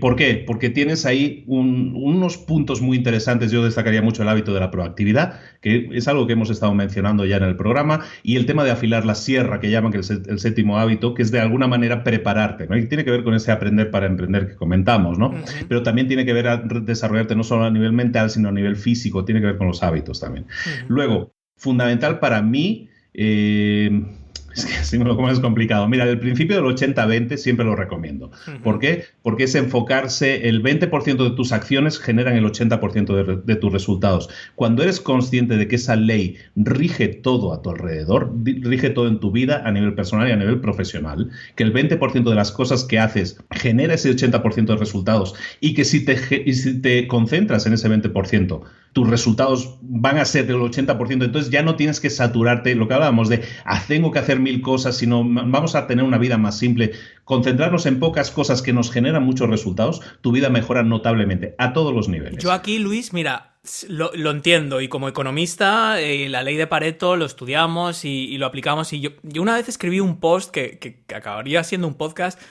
¿Por qué? Porque tienes ahí unos puntos muy interesantes. Yo destacaría mucho el hábito de la proactividad, que es algo que hemos estado mencionando ya en el programa, y el tema de afilar la sierra, que llaman, que es el séptimo hábito, que es de alguna manera prepararte, ¿no? Y tiene que ver con ese aprender para emprender que comentamos, ¿no? Pero también tiene que ver a desarrollarte no solo a nivel mental, sino a nivel físico, tiene que ver con los hábitos también. Luego, fundamental para mí, es que si me lo como es complicado. Mira, el principio del 80-20 siempre lo recomiendo. ¿Por qué? Porque es enfocarse, el 20% de tus acciones generan el 80% de tus resultados. Cuando eres consciente de que esa ley rige todo a tu alrededor, rige todo en tu vida a nivel personal y a nivel profesional, que el 20% de las cosas que haces genera ese 80% de resultados, y que si te concentras en ese 20%, tus resultados van a ser del 80%, entonces ya no tienes que saturarte, lo que hablábamos de tengo que hacer 1000 cosas, sino vamos a tener una vida más simple, concentrarnos en pocas cosas que nos generan muchos resultados, tu vida mejora notablemente a todos los niveles.
Yo aquí, Luis, mira, lo entiendo, y como economista, la ley de Pareto lo estudiamos y lo aplicamos, y yo una vez escribí un post que acabaría siendo un podcast.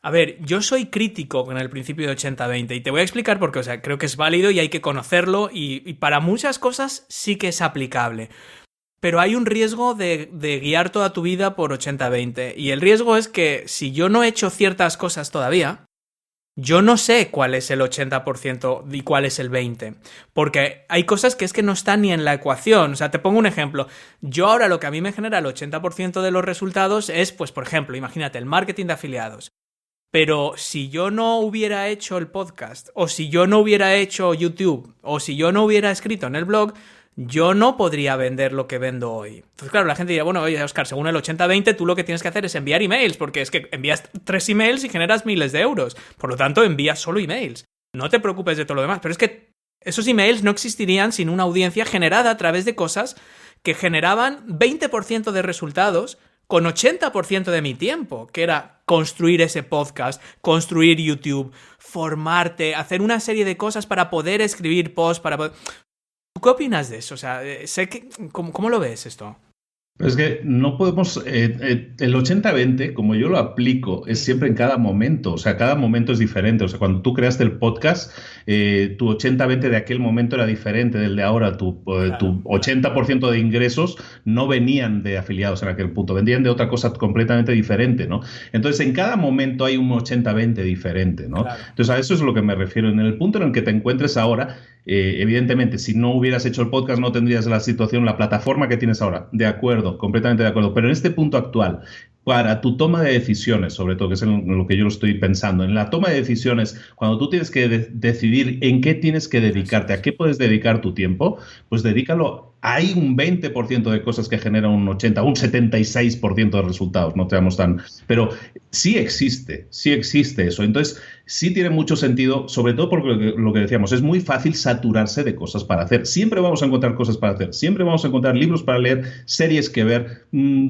A ver, yo soy crítico con el principio de 80-20 y te voy a explicar por qué. O sea, creo que es válido y hay que conocerlo, y para muchas cosas sí que es aplicable. Pero hay un riesgo de guiar toda tu vida por 80-20, y el riesgo es que si yo no he hecho ciertas cosas todavía, yo no sé cuál es el 80% y cuál es el 20%, porque hay cosas que es que no están ni en la ecuación. O sea, te pongo un ejemplo. Yo ahora lo que a mí me genera el 80% de los resultados es, pues por ejemplo, imagínate, el marketing de afiliados. Pero si yo no hubiera hecho el podcast, o si yo no hubiera hecho YouTube, o si yo no hubiera escrito en el blog, yo no podría vender lo que vendo hoy. Entonces, claro, la gente dirá, bueno, oye, Óscar, según el 80-20, tú lo que tienes que hacer es enviar emails, porque es que envías 3 emails y generas miles de euros. Por lo tanto, envías solo emails. No te preocupes de todo lo demás. Pero es que esos emails no existirían sin una audiencia generada a través de cosas que generaban 20% de resultados con 80% de mi tiempo, que era construir ese podcast, construir YouTube, formarte, hacer una serie de cosas para poder escribir posts, para poder... ¿Tú qué opinas de eso? O sea, sé que... ¿Cómo lo ves esto?
Es que no podemos, el 80-20, como yo lo aplico, es siempre en cada momento, o sea, cada momento es diferente. O sea, cuando tú creaste el podcast, tu 80-20 de aquel momento era diferente del de ahora. Tu 80% de ingresos no venían de afiliados en aquel punto, vendían de otra cosa completamente diferente, ¿no? Entonces, en cada momento hay un 80-20 diferente, ¿no?
Claro.
Entonces, a eso es lo que me refiero. En el punto en el que te encuentres ahora, evidentemente, si no hubieras hecho el podcast, no tendrías la situación, la plataforma que tienes ahora. De acuerdo. Completamente de acuerdo, pero en este punto actual, para tu toma de decisiones, sobre todo, que es en lo que yo lo estoy pensando, en la toma de decisiones, cuando tú tienes que decidir en qué tienes que dedicarte, a qué puedes dedicar tu tiempo, pues dedícalo. Hay un 20% de cosas que generan un 80%, un 76% de resultados, no te damos tan... Pero sí existe eso. Entonces, sí tiene mucho sentido, sobre todo porque lo que decíamos, es muy fácil saturarse de cosas para hacer. Siempre vamos a encontrar cosas para hacer, siempre vamos a encontrar libros para leer, series que ver,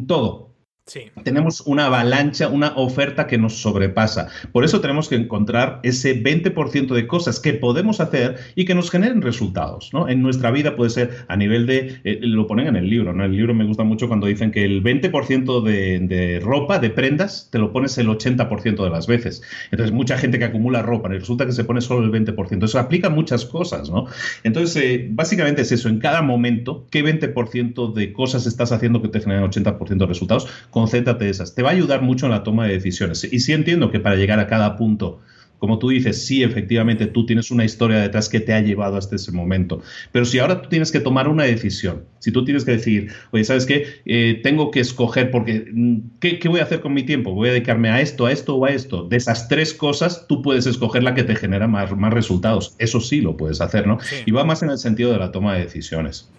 todo.
Sí.
Tenemos una avalancha, una oferta que nos sobrepasa. Por eso tenemos que encontrar ese 20% de cosas que podemos hacer y que nos generen resultados, ¿no? En nuestra vida puede ser a nivel de... lo ponen en el libro, ¿no? En el libro me gusta mucho cuando dicen que el 20% de ropa, de prendas, te lo pones el 80% de las veces. Entonces, mucha gente que acumula ropa y resulta que se pone solo el 20%. Eso aplica a muchas cosas, ¿no? Entonces, básicamente es eso. En cada momento, ¿qué 20% de cosas estás haciendo que te generen 80% de resultados? Concéntrate en esas. Te va a ayudar mucho en la toma de decisiones. Y sí entiendo que para llegar a cada punto, como tú dices, sí, efectivamente, tú tienes una historia detrás que te ha llevado hasta ese momento. Pero si ahora tú tienes que tomar una decisión, si tú tienes que decir, oye, ¿sabes qué? Tengo que escoger porque ¿qué voy a hacer con mi tiempo? ¿Voy a dedicarme a esto o a esto? De esas 3 cosas, tú puedes escoger la que te genera más resultados. Eso sí lo puedes hacer, ¿no? Sí. Y va más en el sentido de la toma de decisiones.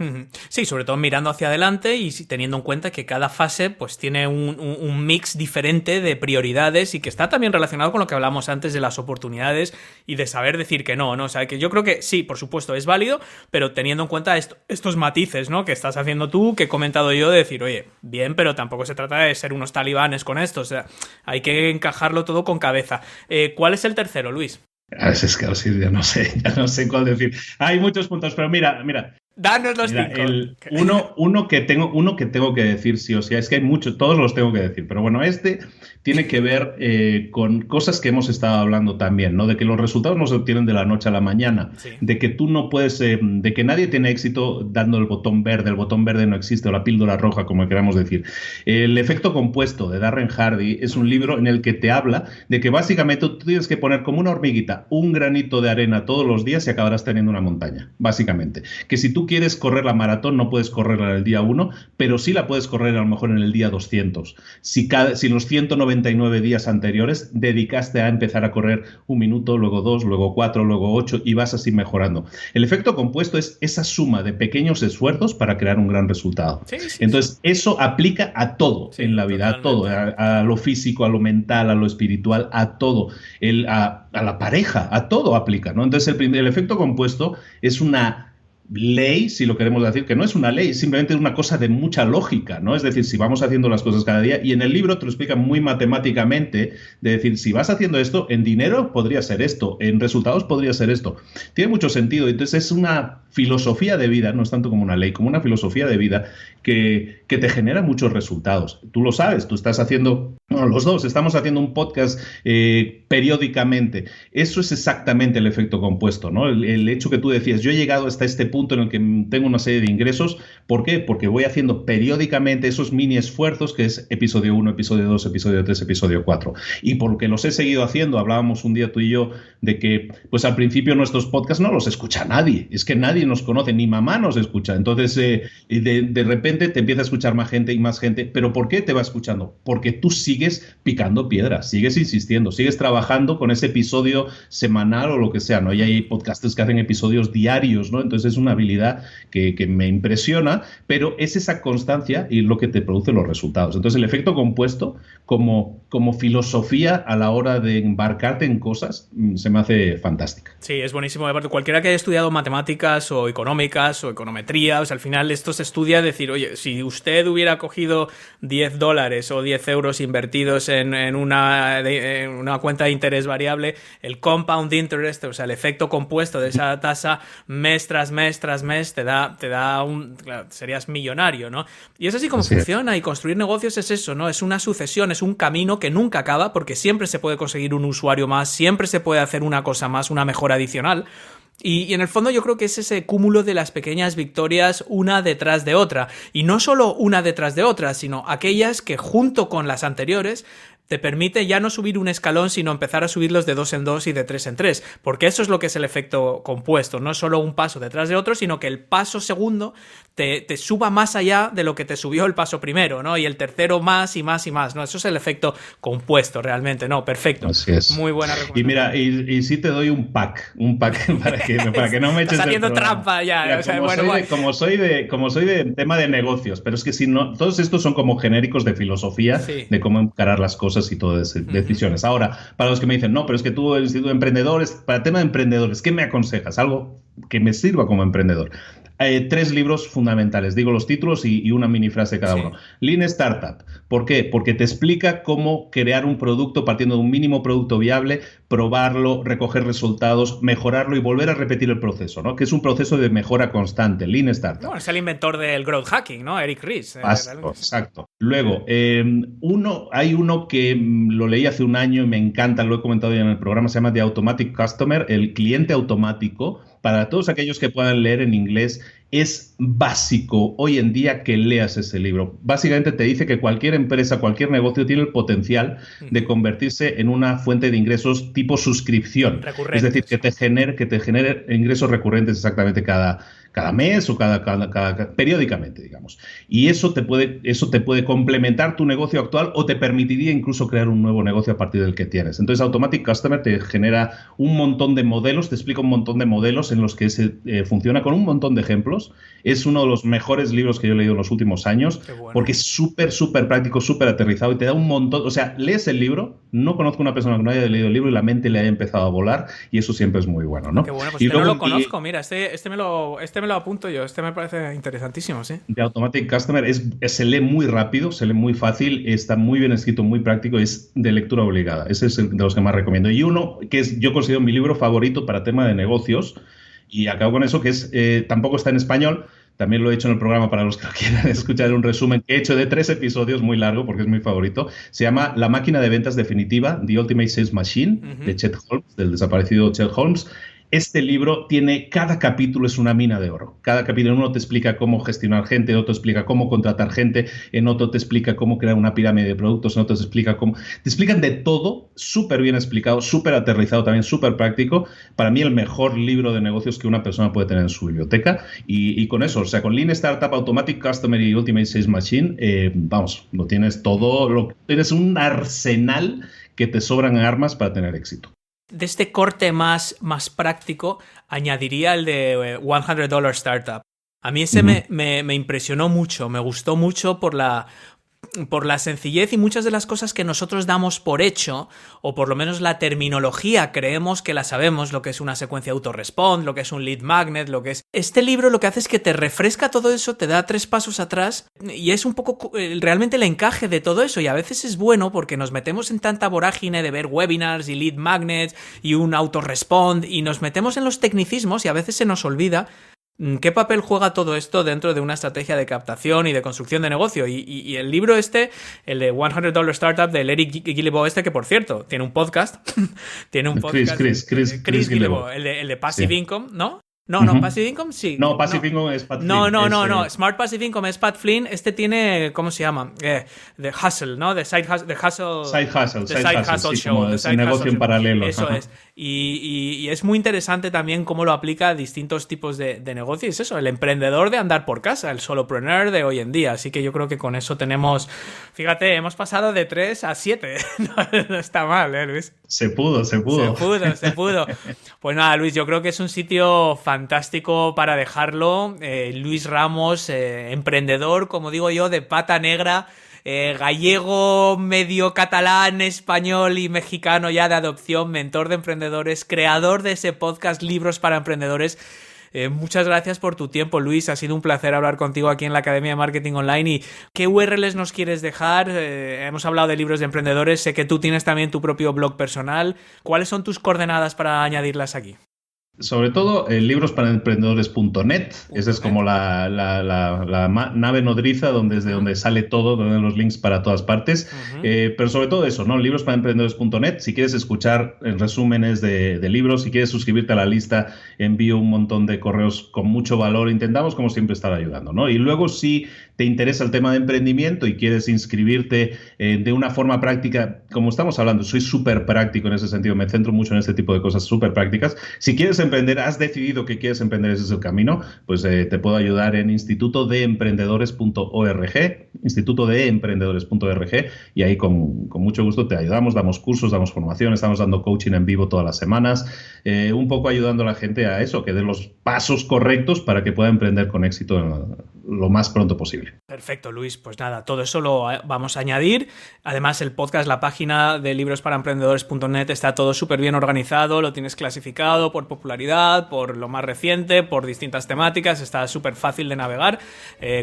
Sí, sobre todo mirando hacia adelante y teniendo en cuenta que cada fase pues tiene un mix diferente de prioridades y que está también relacionado con lo que hablamos antes de las oportunidades oportunidades y de saber decir que no, ¿no? O sea, que yo creo que sí, por supuesto, es válido, pero teniendo en cuenta estos matices, ¿no? Que estás haciendo tú, que he comentado yo, de decir, oye, bien, pero tampoco se trata de ser unos talibanes con esto, o sea, hay que encajarlo todo con cabeza. ¿Cuál es el tercero, Luis?
A veces, claro, sí, ya no sé cuál decir. Hay muchos puntos, pero mira.
Danos los 5.
Uno que tengo que decir sí o sí, es que hay muchos, todos los tengo que decir, pero bueno, este tiene que ver con cosas que hemos estado hablando también, ¿no? De que los resultados no se obtienen de la noche a la mañana, sí. De que tú no puedes, de que nadie tiene éxito dando el botón verde no existe, o la píldora roja, como queramos decir. El efecto compuesto de Darren Hardy es un libro en el que te habla de que básicamente tú tienes que poner como una hormiguita un granito de arena todos los días y acabarás teniendo una montaña, básicamente. Que si tú quieres correr la maratón, no puedes correrla en el día 1, pero sí la puedes correr a lo mejor en el día 200. Si los 199 días anteriores dedicaste a empezar a correr 1 minuto, luego 2, luego 4, luego 8 y vas así mejorando. El efecto compuesto es esa suma de pequeños esfuerzos para crear un gran resultado. Sí, entonces, eso aplica a todo en la vida, totalmente. A todo, a lo físico, a lo mental, a lo espiritual, a todo, a la pareja, a todo aplica, ¿no? Entonces, el efecto compuesto es una ley, si lo queremos decir, que no es una ley, simplemente es una cosa de mucha lógica, ¿no? Es decir, si vamos haciendo las cosas cada día, y en el libro te lo explican muy matemáticamente, de decir, si vas haciendo esto, en dinero podría ser esto, en resultados podría ser esto. Tiene mucho sentido, entonces es una filosofía de vida, no es tanto como una ley, como una filosofía de vida que te genera muchos resultados. Tú lo sabes, tú estás haciendo, bueno, los dos estamos haciendo un podcast periódicamente. Eso es exactamente el efecto compuesto, ¿no? El hecho que tú decías, yo he llegado hasta este punto en el que tengo una serie de ingresos. ¿Por qué? Porque voy haciendo periódicamente esos mini esfuerzos, que es episodio 1, episodio 2, episodio 3, episodio 4. Y porque los he seguido haciendo, hablábamos un día tú y yo de que, pues al principio nuestros podcasts no los escucha nadie. Es que nadie nos conoce, ni mamá nos escucha. Entonces, de repente te empieza a escuchar más gente y más gente. ¿Pero por qué te va escuchando? Porque tú sigues picando piedras, sigues insistiendo, sigues trabajando con ese episodio semanal o lo que sea, ¿no? Y hay podcasters que hacen episodios diarios, ¿no? Entonces es una habilidad que me impresiona, pero es esa constancia y lo que te produce los resultados. Entonces el efecto compuesto como filosofía a la hora de embarcarte en cosas se me hace fantástica.
Sí, es buenísimo. Aparte, cualquiera que haya estudiado matemáticas o económicas o econometría, o sea, al final esto se estudia, decir, oye, si usted hubiera cogido $10 o 10 euros invertidos en una cuenta de interés variable, el compound interest, o sea, el efecto compuesto de esa tasa mes tras mes te da claro, serías millonario, ¿no? Y es así como funciona, y construir negocios es eso, ¿no? Es una sucesión, es un camino que nunca acaba, porque siempre se puede conseguir un usuario más, siempre se puede hacer una cosa más, una mejora adicional. Y en el fondo yo creo que es ese cúmulo de las pequeñas victorias una detrás de otra. Y no solo una detrás de otra, sino aquellas que junto con las anteriores te permite ya no subir un escalón, sino empezar a subirlos de 2 en 2 y de 3 en 3. Porque eso es lo que es el efecto compuesto. No es solo un paso detrás de otro, sino que el paso segundo te suba más allá de lo que te subió el paso primero, ¿no? Y el tercero más y más y más, ¿no? Eso es el efecto compuesto realmente, ¿no? Perfecto.
Así es.
Muy buena recomendación.
Y mira, y sí te doy un pack para que no me eches.
Estás haciendo trampa ya. Mira, o sea,
como soy de tema de negocios, pero es que si no, todos estos son como genéricos de filosofía, de cómo encarar las cosas y todas esas decisiones. Ahora, para los que me dicen, no, pero es que tú, el Instituto de Emprendedores, para el tema de emprendedores, ¿qué me aconsejas? Algo que me sirva como emprendedor. 3 libros fundamentales, digo los títulos y una mini frase cada uno. Lean Startup. ¿Por qué? Porque te explica cómo crear un producto partiendo de un mínimo producto viable, probarlo, recoger resultados, mejorarlo y volver a repetir el proceso, ¿no? Que es un proceso de mejora constante. Lean Startup.
Bueno, es el inventor del growth hacking, ¿no? Eric Ries.
Exacto. Luego, hay uno que lo leí hace un año y me encanta, lo he comentado ya en el programa, se llama The Automatic Customer, el cliente automático. Para todos aquellos que puedan leer en inglés, es básico hoy en día que leas ese libro. Básicamente te dice que cualquier empresa, cualquier negocio tiene el potencial de convertirse en una fuente de ingresos tipo suscripción. Es decir, que te genere ingresos recurrentes exactamente cada cada mes o periódicamente, digamos. Y eso te puede complementar tu negocio actual o te permitiría incluso crear un nuevo negocio a partir del que tienes. Entonces, Automatic Customer te genera un montón de modelos, te explica un montón de modelos en los que funciona con un montón de ejemplos. Es uno de los mejores libros que yo he leído en los últimos años, bueno, porque es súper práctico, súper aterrizado y te da un montón. O sea, lees el libro, no conozco una persona que no haya leído el libro y la mente le haya empezado a volar, y eso siempre es muy bueno, ¿no?
Qué bueno, pues no lo conozco, mira, este me lo apunto yo, me parece interesantísimo, sí.
De Automatic Customer se lee muy rápido, se lee muy fácil, está muy bien escrito, muy práctico, es de lectura obligada. Ese es de los que más recomiendo. Y uno que yo considero mi libro favorito para tema de negocios, y acabo con eso, que es tampoco está en español. También lo he hecho en el programa para los que quieran escuchar un resumen que he hecho de 3 episodios, muy largo porque es mi favorito. Se llama La máquina de ventas definitiva, The Ultimate Sales Machine, de Chet Holmes, del desaparecido Chet Holmes. Este libro cada capítulo es una mina de oro. Cada capítulo, en uno te explica cómo gestionar gente, en otro te explica cómo contratar gente, en otro te explica cómo crear una pirámide de productos, en otro te explica cómo... Te explican de todo, súper bien explicado, súper aterrizado también, súper práctico. Para mí el mejor libro de negocios que una persona puede tener en su biblioteca. Y con eso, o sea, con Lean Startup, Automatic Customer y Ultimate Sales Machine, vamos, lo tienes todo, tienes un arsenal que te sobran armas para tener éxito.
De este corte más práctico, añadiría el de $100 Startup. A mí ese me impresionó mucho, me gustó mucho por la sencillez y muchas de las cosas que nosotros damos por hecho, o por lo menos la terminología creemos que la sabemos, lo que es una secuencia autorespond, lo que es un lead magnet, lo que es... Este libro lo que hace es que te refresca todo eso, te da 3 pasos atrás y es un poco realmente el encaje de todo eso, y a veces es bueno porque nos metemos en tanta vorágine de ver webinars y lead magnets y un autorespond y nos metemos en los tecnicismos y a veces se nos olvida ¿qué papel juega todo esto dentro de una estrategia de captación y de construcción de negocio? Y el libro el de $100 Startup de Eric Guillebeau, que por cierto, tiene un podcast. Tiene un podcast. Chris Guillebeau, el de Passive Income, ¿no? No, Passive Income sí.
No, Passive Income es Pat Flynn.
No. Smart Passive Income es Pat Flynn. Este tiene, ¿cómo se llama? The Hustle, ¿no? The Side Hustle.
Side Hustle
Show.
Como ese negocio en paralelo.
Eso es. Y es muy interesante también cómo lo aplica a distintos tipos de negocio. Y es eso, el emprendedor de andar por casa, el solopreneur de hoy en día. Así que yo creo que con eso tenemos... Fíjate, hemos pasado de 3 a 7. No está mal, Luis?
Se pudo.
Pues nada, Luis, yo creo que es un sitio fantástico para dejarlo. Luis Ramos, emprendedor, como digo yo, de pata negra, gallego, medio catalán, español y mexicano ya de adopción, mentor de emprendedores, creador de ese podcast Libros para Emprendedores. Muchas gracias por tu tiempo, Luis. Ha sido un placer hablar contigo aquí en la Academia de Marketing Online. ¿Y qué URLs nos quieres dejar? Hemos hablado de libros de emprendedores. Sé que tú tienes también tu propio blog personal. ¿Cuáles son tus coordenadas para añadirlas aquí?
Sobre todo librosparemprendedores.net. Esa es como la nave nodriza desde donde sale todo, donde los links para todas partes. Pero sobre todo eso, ¿no? Librosparemprendedores.net. Si quieres escuchar resúmenes de libros, si quieres suscribirte a la lista, envío un montón de correos con mucho valor. Intentamos, como siempre, estar ayudando, ¿no? Y luego, si te interesa el tema de emprendimiento y quieres inscribirte de una forma práctica, como estamos hablando, soy súper práctico en ese sentido, me centro mucho en este tipo de cosas súper prácticas. Si quieres emprender, has decidido que quieres emprender, ese es el camino, pues te puedo ayudar en institutodeemprendedores.org, y ahí con mucho gusto te ayudamos, damos cursos, damos formación, estamos dando coaching en vivo todas las semanas, un poco ayudando a la gente a eso, que dé los pasos correctos para que pueda emprender con éxito lo más pronto posible.
Perfecto, Luis. Pues nada, todo eso lo vamos a añadir. Además, el podcast, la página de librosparemprendedores.net está todo súper bien organizado, lo tienes clasificado por popularidad, por lo más reciente, por distintas temáticas, está súper fácil de navegar,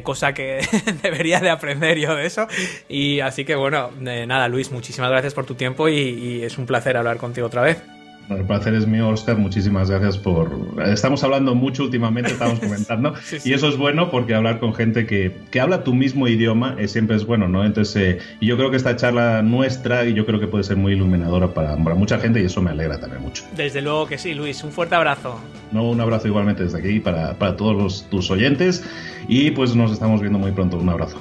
cosa que debería de aprender yo de eso. Y así que bueno, nada, Luis, muchísimas gracias por tu tiempo y es un placer hablar contigo otra vez.
El placer es mío, Óscar. Muchísimas gracias Estamos hablando mucho últimamente, estamos comentando, sí. Y eso es bueno porque hablar con gente que habla tu mismo idioma siempre es bueno, ¿no? Entonces, yo creo que esta charla nuestra, y yo creo que puede ser muy iluminadora para mucha gente, y eso me alegra también mucho.
Desde luego que sí, Luis. Un fuerte abrazo.
Un abrazo igualmente desde aquí para todos tus oyentes, y pues nos estamos viendo muy pronto. Un abrazo.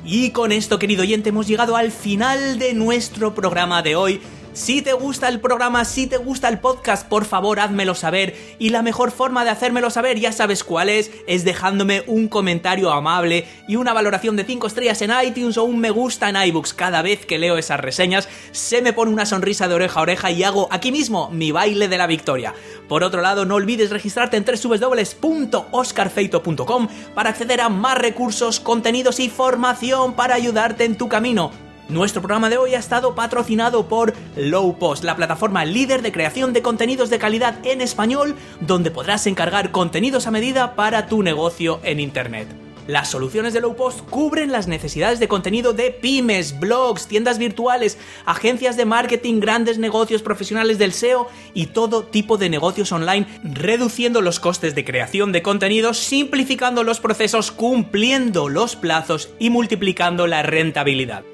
Y con esto, querido oyente, hemos llegado al final de nuestro programa de hoy. Si te gusta el programa, si te gusta el podcast, por favor házmelo saber, y la mejor forma de hacérmelo saber, ya sabes cuál es dejándome un comentario amable y una valoración de 5 estrellas en iTunes o un me gusta en iBooks. Cada vez que leo esas reseñas se me pone una sonrisa de oreja a oreja y hago aquí mismo mi baile de la victoria. Por otro lado, no olvides registrarte en www.oscarfeito.com para acceder a más recursos, contenidos y formación para ayudarte en tu camino. Nuestro programa de hoy ha estado patrocinado por Lowpost, la plataforma líder de creación de contenidos de calidad en español, donde podrás encargar contenidos a medida para tu negocio en Internet. Las soluciones de Lowpost cubren las necesidades de contenido de pymes, blogs, tiendas virtuales, agencias de marketing, grandes negocios profesionales del SEO y todo tipo de negocios online, reduciendo los costes de creación de contenidos, simplificando los procesos, cumpliendo los plazos y multiplicando la rentabilidad.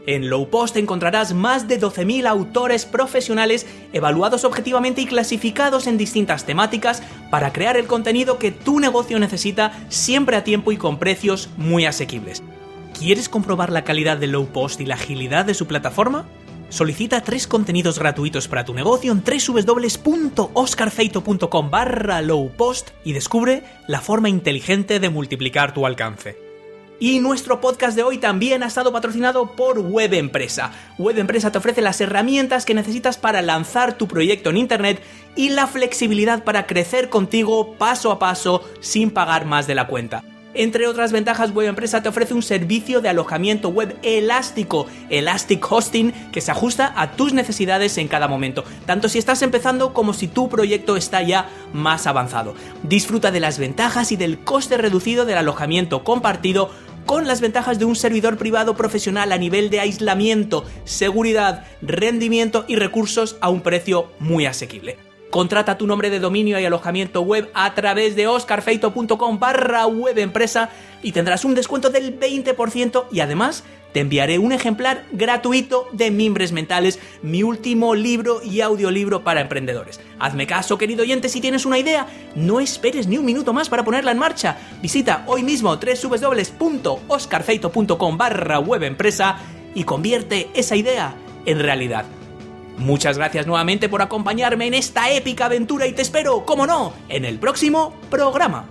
En Lowpost encontrarás más de 12.000 autores profesionales evaluados objetivamente y clasificados en distintas temáticas para crear el contenido que tu negocio necesita, siempre a tiempo y con precios muy asequibles. ¿Quieres comprobar la calidad de Lowpost y la agilidad de su plataforma? Solicita 3 contenidos gratuitos para tu negocio en www.oscarfeito.com/lowpost y descubre la forma inteligente de multiplicar tu alcance. Y nuestro podcast de hoy también ha estado patrocinado por Web Empresa. Web Empresa te ofrece las herramientas que necesitas para lanzar tu proyecto en Internet y la flexibilidad para crecer contigo paso a paso sin pagar más de la cuenta. Entre otras ventajas, Web Empresa te ofrece un servicio de alojamiento web elástico, Elastic Hosting, que se ajusta a tus necesidades en cada momento, tanto si estás empezando como si tu proyecto está ya más avanzado. Disfruta de las ventajas y del coste reducido del alojamiento compartido, con las ventajas de un servidor privado profesional a nivel de aislamiento, seguridad, rendimiento y recursos a un precio muy asequible. Contrata tu nombre de dominio y alojamiento web a través de oscarfeito.com/webempresa y tendrás un descuento del 20% y además te enviaré un ejemplar gratuito de Mimbres Mentales, mi último libro y audiolibro para emprendedores. Hazme caso, querido oyente, si tienes una idea, no esperes ni un minuto más para ponerla en marcha. Visita hoy mismo www.oscarfeito.com/webempresa y convierte esa idea en realidad. Muchas gracias nuevamente por acompañarme en esta épica aventura y te espero, como no, en el próximo programa.